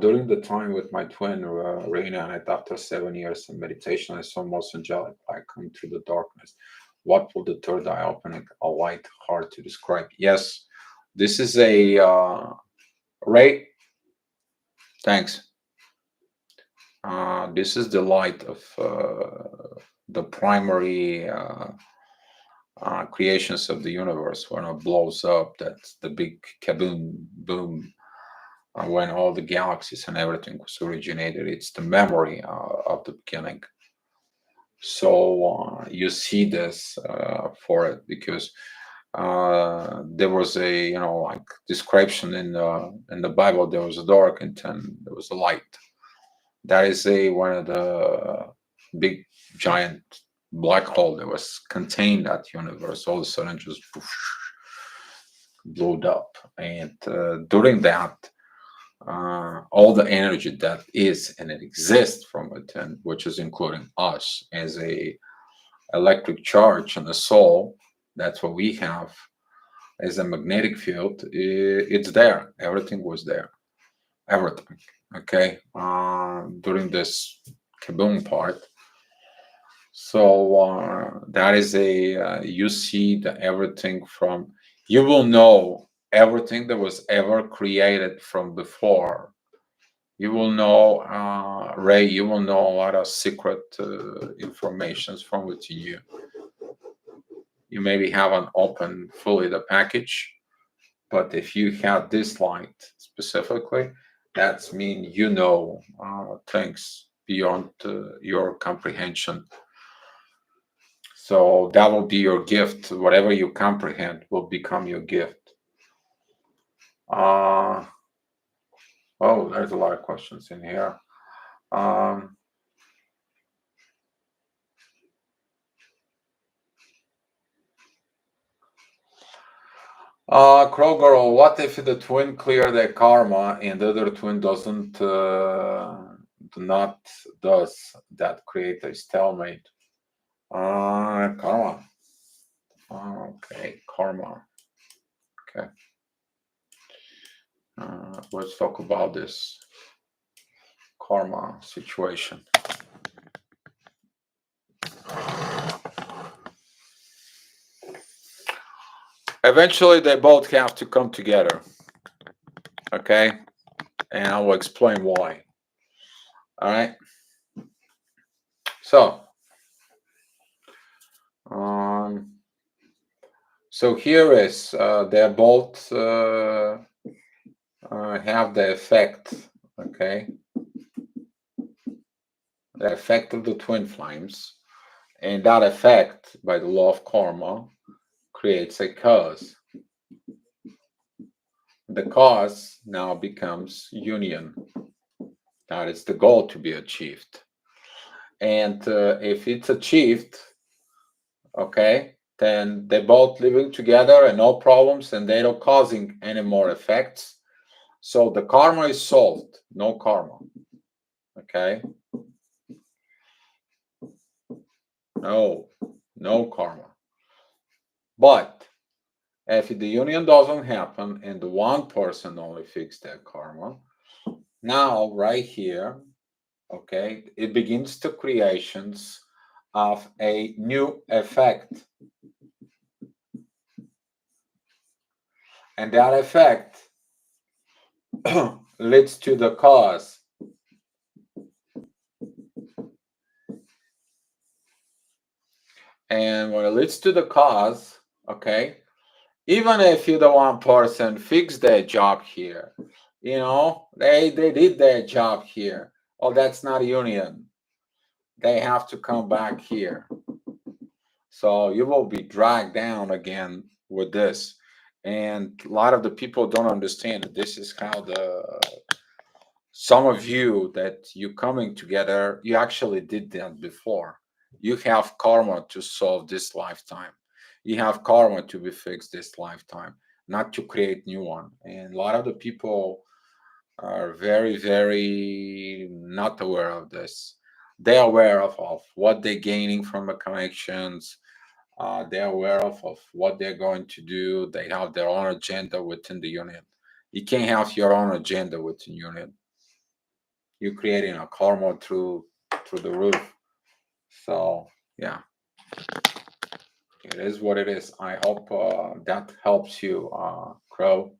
During the time with my twin, Reina, and after 7 years of meditation, I saw most angelic light come through the darkness. What will the third eye opening? A light hard to describe. Yes, this is a Ray. Thanks. This is the light of the primary creations of the universe. When it blows up, that's the big kaboom, boom, when all the galaxies and everything was originated. It's the memory of the beginning. So you see this for it because there was a like description in the Bible. There was a dark and then there was a light. That is a one of the big giant black hole that was contained that universe. All of a sudden, just poof, blew up, and during that, all the energy that is and it exists from within, which is including us as a electric charge and the soul. That's what we have as a magnetic field. It's there. Everything was there. Everything. Okay. During this kaboom part. So that is a you see the everything from you will know everything that was ever created from before. You will know, Ray. You will know a lot of secret informations from within you. You maybe haven't opened fully the package, but if you have this light specifically, that's mean you know things beyond your comprehension. So that will be your gift. Whatever you comprehend will become your gift. Oh, there's a lot of questions in here. Um, Crow Girl, what if the twin clear their karma and the other twin doesn't, do not does that create a stalemate? Karma. Okay, karma. Okay. Let's talk about this karma situation. Eventually, they both have to come together. Okay, and I will explain why. All right. So, um, so here is they're both have the effect. Okay, the effect of the twin flames, and that effect, by the law of karma, creates a cause. The cause now becomes union. That is the goal to be achieved. And if it's achieved, okay, then they're both living together and no problems, and they're not causing any more effects. So the karma is solved. No karma. Okay. No karma. But if the union doesn't happen and the one person only fixed their karma, now right here, okay, it begins the creations of a new effect. And that effect leads to the cause. And when it leads to the cause, okay, even if you the one person fixed their job here, they did their job here. Oh, that's not a union. They have to come back here. So you will be dragged down again with this. And a lot of the people don't understand that this is how some of you that you coming together, you actually did that before. You have karma to solve this lifetime. You have karma to be fixed this lifetime, not to create new one. And a lot of the people are very, very not aware of this. They're aware of what they're gaining from the connections. They're aware of what they're going to do. They have their own agenda within the union. You can't have your own agenda within union. You're creating a karma through the roof. So yeah, it is what it is. I hope that helps you, Crow.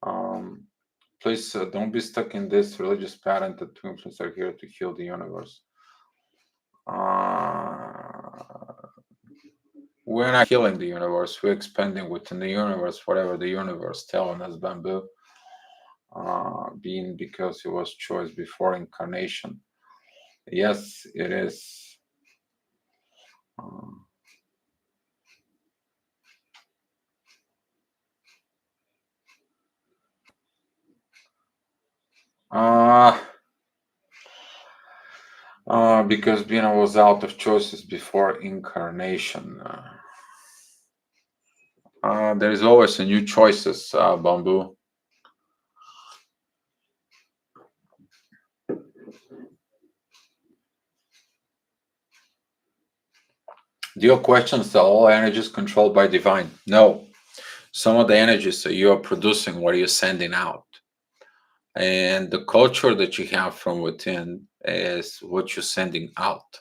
Um, Please don't be stuck in this religious pattern that twin flames are here to heal the universe. Uh, we're not healing the universe. We're expanding within the universe, whatever the universe telling us, Bamboo. Being because it was choice before incarnation. Yes, it is. Uh, uh, because Bina was out of choices before incarnation. There is always a new choices, Bamboo. Do your questions are all energies controlled by divine? No. Some of the energies that you are producing, what you're sending out. And the culture that you have from within is what you're sending out.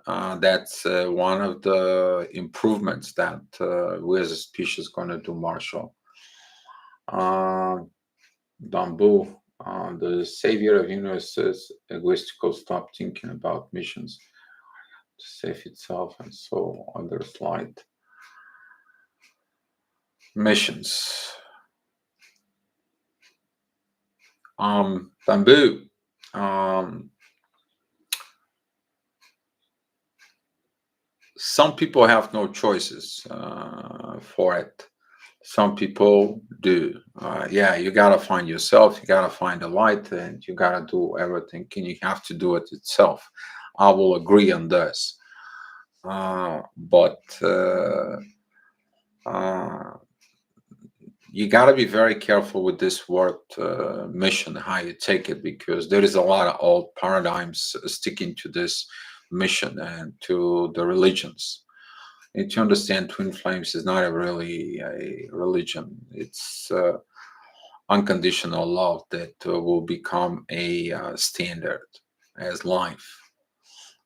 That's one of the improvements that we as a species going to do, Marshall. Uh, Bamboo, the savior of universe says egoistical stop thinking about missions to save itself and so others light. Missions. Bamboo. Um, Some people have no choices for it. Some people do. Yeah, you gotta find yourself. You gotta find the light, and you gotta do everything. And you have to do it itself. I will agree on this. But uh, you gotta be very careful with this word mission, how you take it, because there is a lot of old paradigms sticking to this mission and to the religions. You need to understand twin flames is not really a religion. It's unconditional love that will become a standard as life.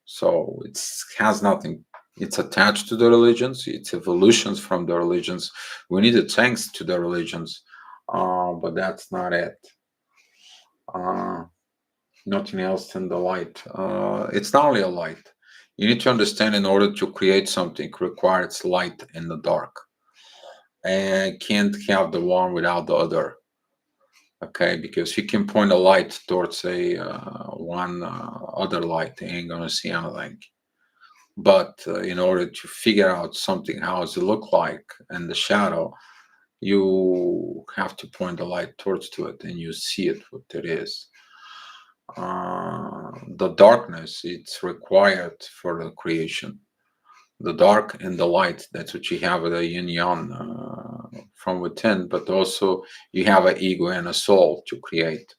So it has nothing. It's attached to the religions. It's evolutions from the religions. We need it thanks to the religions, but that's not it. Uh, Nothing else than the light. It's not only a light. You need to understand in order to create something requires light in the dark, and can't have the one without the other. Okay, because you can point a light towards a one other light, they ain't gonna see anything. But in order to figure out something, how does it look like in the shadow, you have to point the light towards to it, and you see it what it is. The darkness, it's required for the creation. The dark and the light, that's what you have with a yin yang from within, but also you have an ego and a soul to create.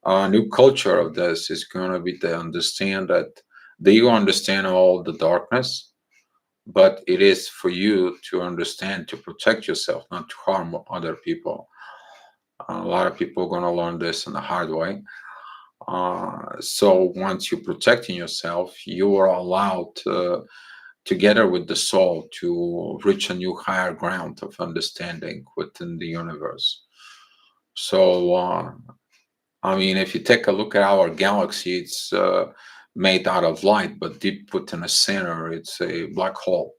A new culture of this is going to be to understand that the ego understand all the darkness, but it is for you to understand to protect yourself, not to harm other people. A lot of people are going to learn this in the hard way. So once you're protecting yourself, you are allowed together with the soul to reach a new higher ground of understanding within the universe. So, I mean, if you take a look at our galaxy, it's made out of light, but deep within the center, it's a black hole.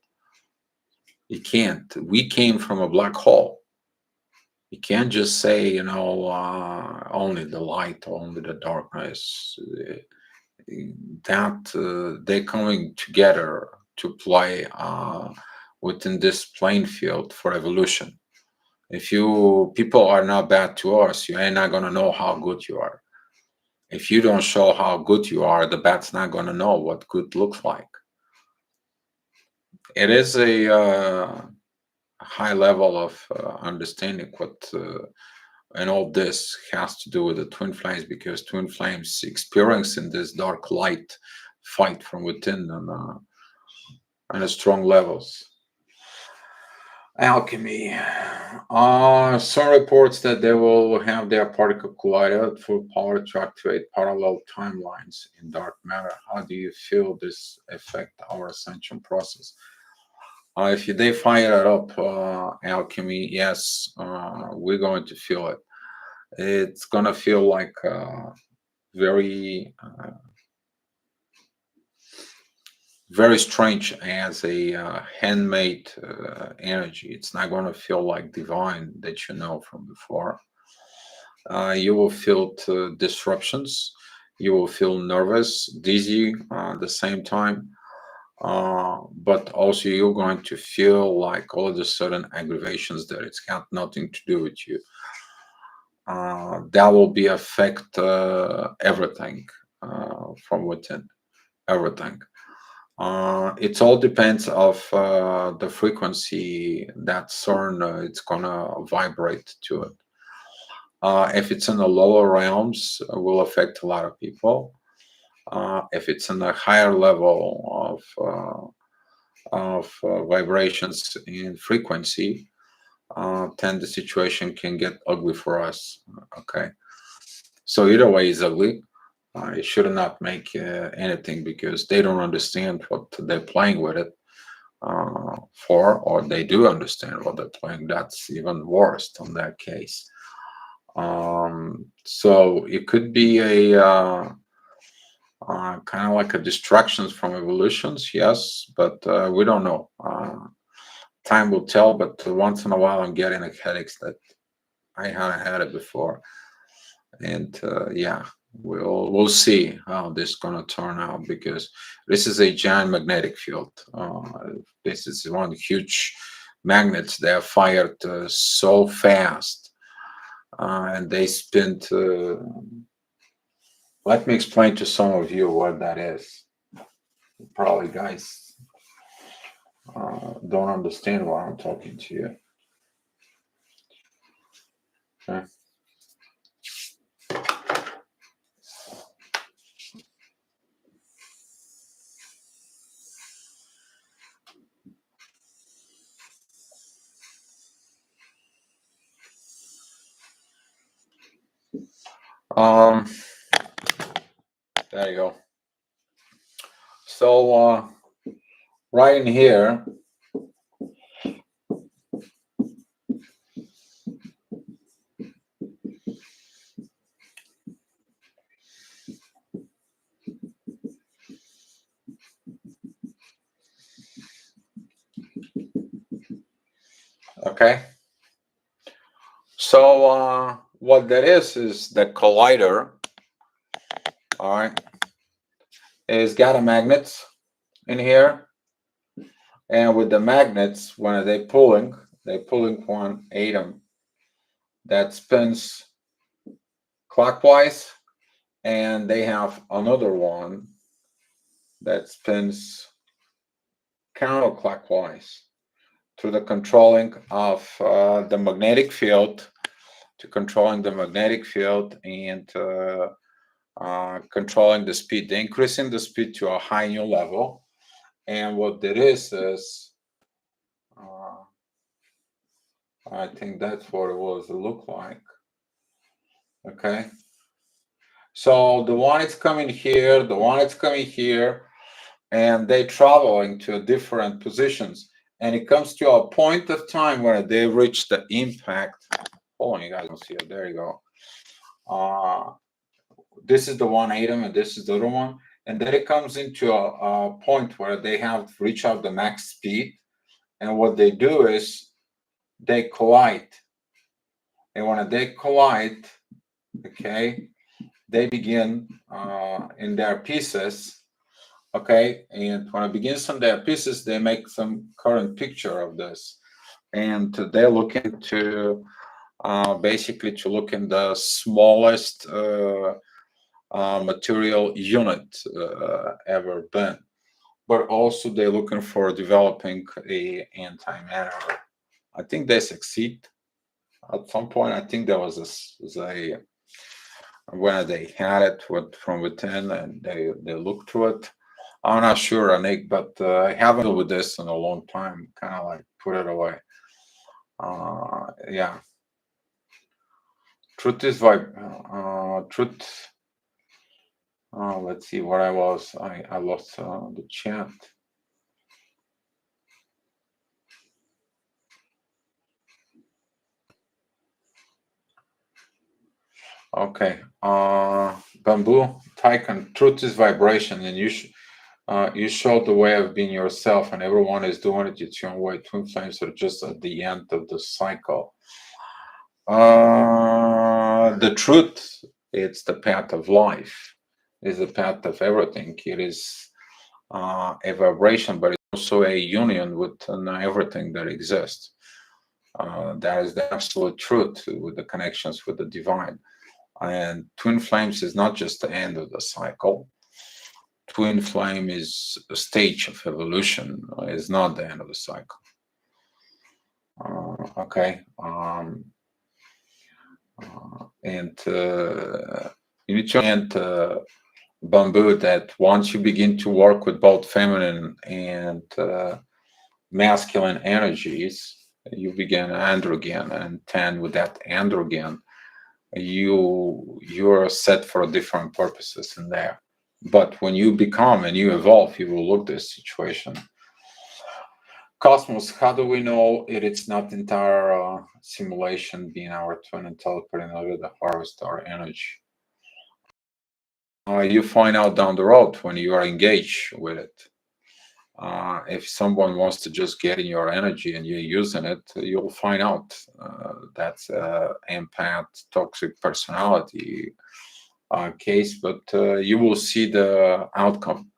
You can't. We came from a black hole. You can't just say, only the light, only the darkness. That they're coming together to play within this playing field for evolution. If you people are not bad to us, you ain't not gonna know how good you are. If you don't show how good you are, the bat's not gonna know what good looks like. It is a high level of understanding what and all this has to do with the twin flames, because twin flames experiencing this dark light fight from within on a strong levels. Alchemy. Some reports that they will have their particle collider at full power to activate parallel timelines in dark matter. How do you feel this affect our ascension process? If they fire it up, alchemy, yes, we're going to feel it. It's gonna feel like very very strange as a handmade energy. It's not going to feel like divine that you know from before. You will feel disruptions. You will feel nervous, dizzy at the same time. But also you're going to feel like all of a sudden aggravations that it's got nothing to do with you. That will be affect everything from within, everything. It all depends of the frequency that CERN it's gonna vibrate to it. If it's in the lower realms, it will affect a lot of people. If it's in a higher level of vibrations in frequency, then the situation can get ugly for us. Okay, so either way is ugly. It should not make anything, because they don't understand what they're playing with it for, or they do understand what they're playing. That's even worse in that case. So it could be a kind of like a distractions from evolutions, yes, but we don't know. Time will tell, but once in a while I'm getting a headaches that I hadn't had it before. And yeah, we'll see how this is gonna turn out, because this is a giant magnetic field. This is one huge magnets that are fired so fast, and they spin. Let me explain to some of you what that is. Probably, guys, don't understand why I'm talking to you. Okay. Um, there you go. So right in here, okay. So what that is the collider. All right, it's got a magnets in here, and with the magnets, when they're pulling one atom that spins clockwise, and they have another one that spins counterclockwise, through the controlling of the magnetic field, to controlling the magnetic field, and controlling the speed, increasing the speed to a high new level. And what that is uh, I think that's what it was. It looked like. Okay. So the one is coming here, the one is coming here, and they traveling to different positions. And it comes to a point of time where they reach the impact. Hold on, you guys don't see it. There you go. This is the one atom, and this is the other one. And then it comes into a point where they have reached out the max speed. And what they do is they collide. And when they collide, okay, they begin in their pieces, okay, and when it begins on their pieces, they make some current picture of this, and they're looking to basically to look in the smallest material unit ever been, but also they're looking for developing a antimatter. I think they succeed at some point. I think there was a when they had it from within, and they looked through it. I'm not sure, Anik, but I haven't dealt with this in a long time. Kind of like put it away. Yeah, truth is truth. Let's see what I was. I lost the chat. Okay. Bamboo Tycoon. Truth is vibration, and you showed the way of being yourself, and everyone is doing it its own way. Twin flames are just at the end of the cycle. The truth, it's the path of life. It's the path of everything. It is a vibration, but it's also a union with everything that exists. That is the absolute truth with the connections with the divine. And twin flames is not just the end of the cycle. Twin flame is a stage of evolution. It's not the end of the cycle. Okay. And you need to understand, Bamboo, that once you begin to work with both feminine and masculine energies, you begin androgen, and then with that androgen, you're set for different purposes in there. But when you become and you evolve, you will look this situation. Cosmos, how do we know it's not entire simulation being our twin and telepathy in order to harvest our energy? You find out down the road when you are engaged with it. If someone wants to just get in your energy and you're using it, you'll find out that's empath, toxic personality, case, but you will see the outcome.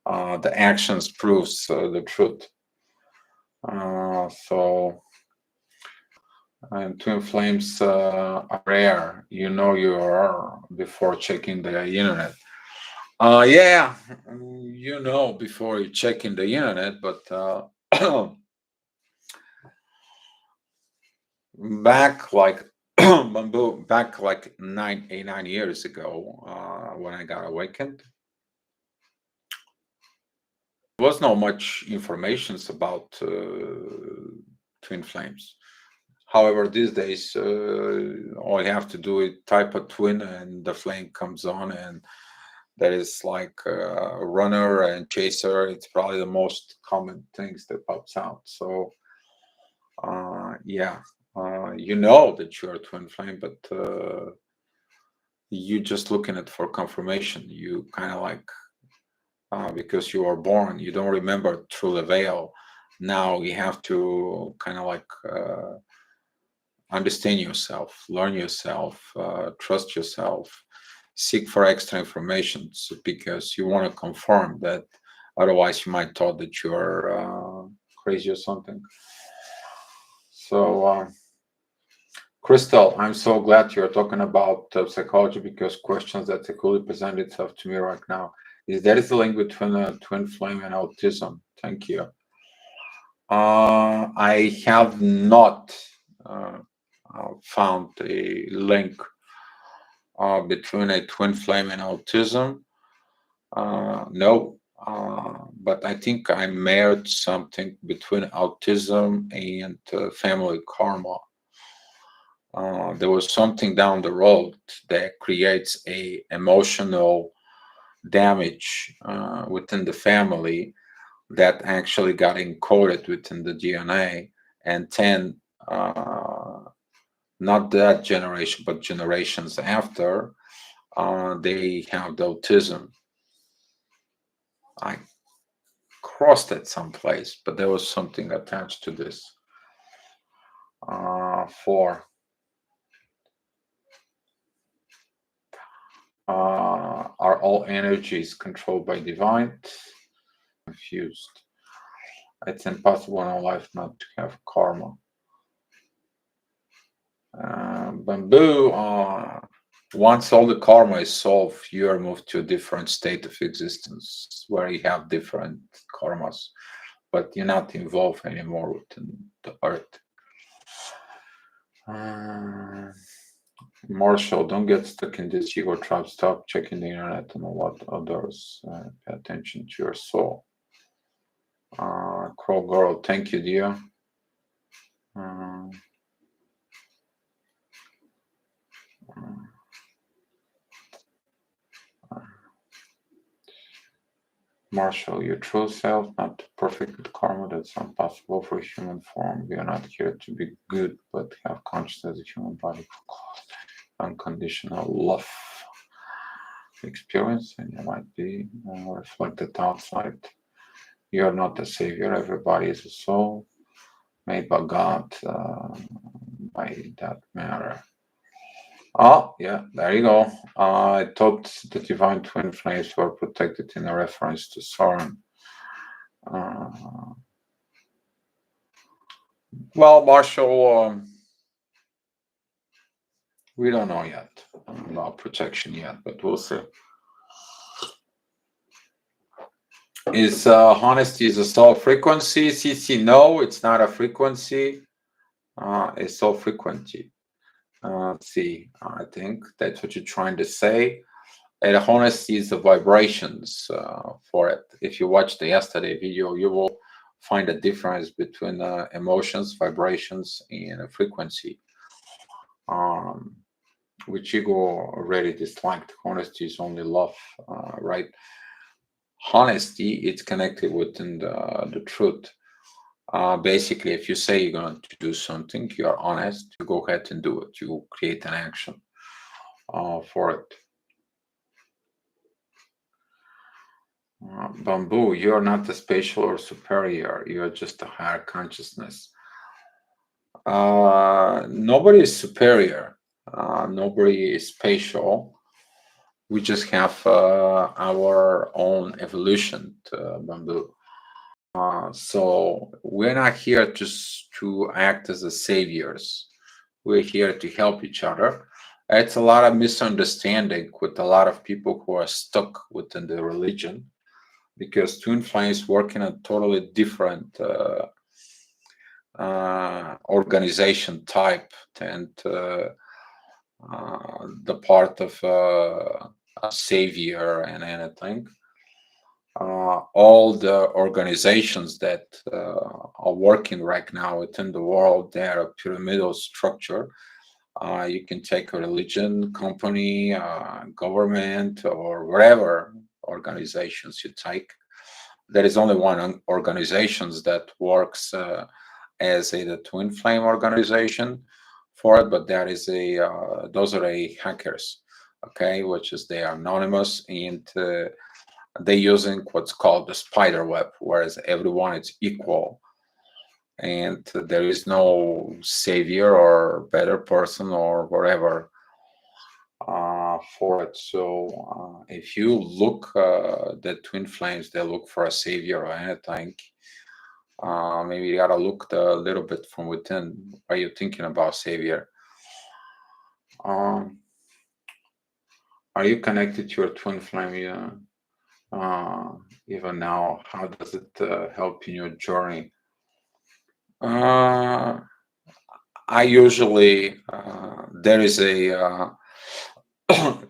The actions proves the truth. So, and twin flames are rare. You know you are before checking the internet. Yeah, you know before you checking the internet, but back like bamboo, back like 9 years ago, when I got awakened, there was not much information about twin flames. However, these days, all you have to do is type a twin, and the flame comes on, and that is like runner and chaser. It's probably the most common things that pops out. So, yeah, you know that you're a twin flame, but you just looking at for confirmation. You kind of like because you are born, you don't remember through the veil. Now you have to kind of like understand yourself, learn yourself, trust yourself, seek for extra information because you want to confirm that. Otherwise, you might thought that you're crazy or something. So, Crystal, I'm so glad you're talking about psychology because questions that could present itself to me right now. Is there is a link between twin flame and autism? Thank you. I have not uh, found a link between a twin flame and autism. No, but I think I married something between autism and family karma. There was something down the road that creates a emotional damage within the family that actually got encoded within the DNA, and then not that generation, but generations after, they have the autism. I crossed it someplace, but there was something attached to this. For are all energies controlled by divine? Confused. It's impossible in our life not to have karma. Bamboo, once all the karma is solved, you are moved to a different state of existence where you have different karmas, but you're not involved anymore within the earth. Marshall, don't get stuck in this ego trap. Stop checking the internet to know what others. Pay attention to your soul. Crow girl, thank you, dear. Marshall, your true self, not perfect with karma. That's impossible for human form. We are not here to be good, but have consciousness as a human body. Unconditional love experience, and you might be reflected outside. You are not a savior. Everybody is a soul made by God. By that matter. Oh, yeah, there you go. I thought the divine twin flames were protected in a reference to Soren. Well, Marshall, we don't know yet about protection yet, but we'll see. Is honesty is a soul frequency? CC, no, it's not a frequency. It's soul frequency. See, I think that's what you're trying to say. And honesty is the vibrations for it. If you watched the yesterday video, you will find a difference between emotions, vibrations, and a frequency, which ego already disliked. Honesty is only love, right? Honesty, it's connected within the truth. Basically, if you say you're going to do something, you are honest, you go ahead and do it. You create an action for it. Bamboo, you're not a spatial or superior. You're just a higher consciousness. Nobody is superior. Nobody is spatial. we just have our own evolution, Bamboo. So we're not here just to act as the saviors. We're here to help each other. It's a lot of misunderstanding with a lot of people who are stuck within the religion, because twin flames work in a totally different organization type than the part of a savior and anything. All the organizations that are working right now within the world, they are a pyramidal structure. You can take a religion, company, government, or whatever organizations you take. There is only one organizations that works as a the twin flame organization for it, but that is a those are a hackers, okay, which is they are anonymous, and they using what's called the spider web, whereas everyone is equal, and there is no savior or better person or whatever for it. So if you look the twin flames, they look for a savior or anything. Maybe you gotta look a little bit from within. Are you thinking about savior? Um, are you connected to your twin flame? Yeah. Even now, how does it help in your journey? Uh, I usually there is a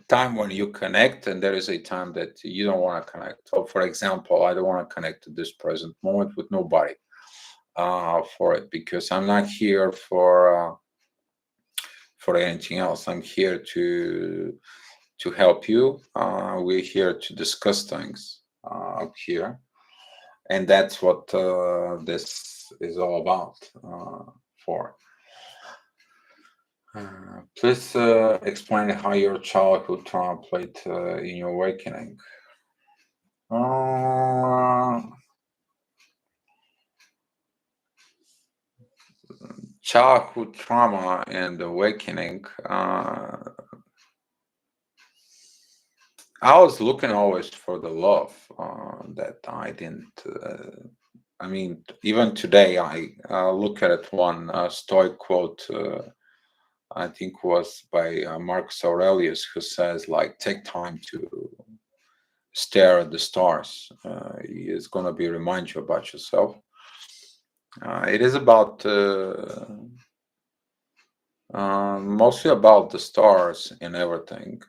time when you connect, and there is a time that you don't want to connect. So, for example, I don't want to connect to this present moment with nobody for it, because I'm not here for anything else. I'm here to help you. We're here to discuss things up here, and that's what this is all about for. Please explain how your childhood trauma played in your awakening. Uh, Childhood trauma and awakening. I was looking always for the love that I didn't. I mean, even today, I look at it. One Stoic quote, I think, was by Marcus Aurelius, who says, like, take time to stare at the stars. It's going to be remind you about yourself. It is about mostly about the stars and everything.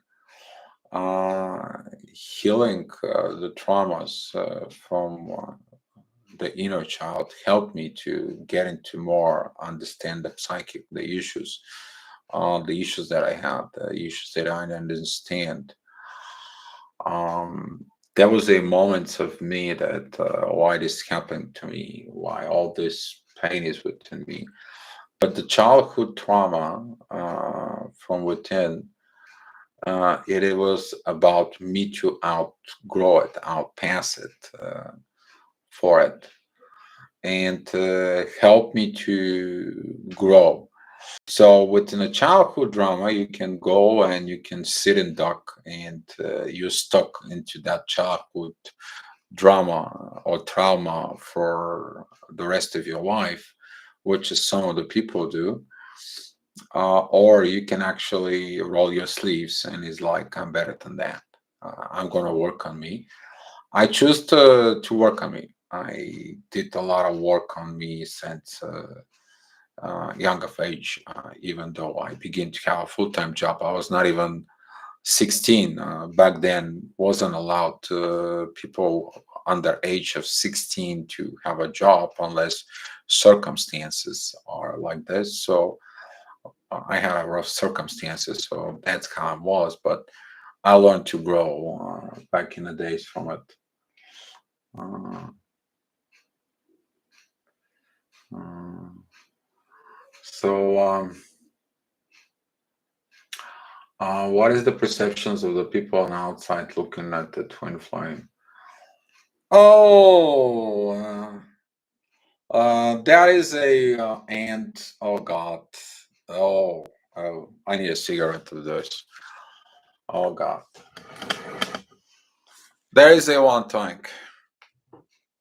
Healing the traumas from the inner child helped me to get into more understand the psychic, the issues that I had, the issues that I didn't understand. There was a moment of me that why this happened to me, why all this pain is within me. But the childhood trauma from within, it was about me to outgrow it, outpass it for it, and help me to grow. So within a childhood drama, you can go and you can sit and duck, and you're stuck into that childhood drama or trauma for the rest of your life, which is some of the people do. Or you can actually roll your sleeves and is like, I'm better than that. I'm gonna work on me. I choose to work on me. I did a lot of work on me since young of age. Even though I began to have a full-time job, I was not even 16. Back then, wasn't allowed people under age of 16 to have a job unless circumstances are like this. So I had a rough circumstances, so that's how it was. But I learned to grow back in the days from it. Uh, uh, so, what is the perceptions of the people on the outside looking at the twin flame? Oh, that is a ant. Oh God. Oh, I need a cigarette of this. Oh God. There is a one thing.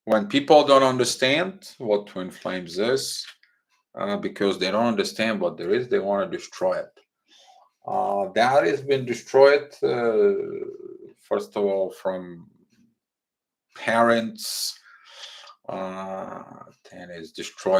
When people don't understand what twin flames is, because they don't understand what there is, they want to destroy it. That has been destroyed, first of all, from parents, and is destroyed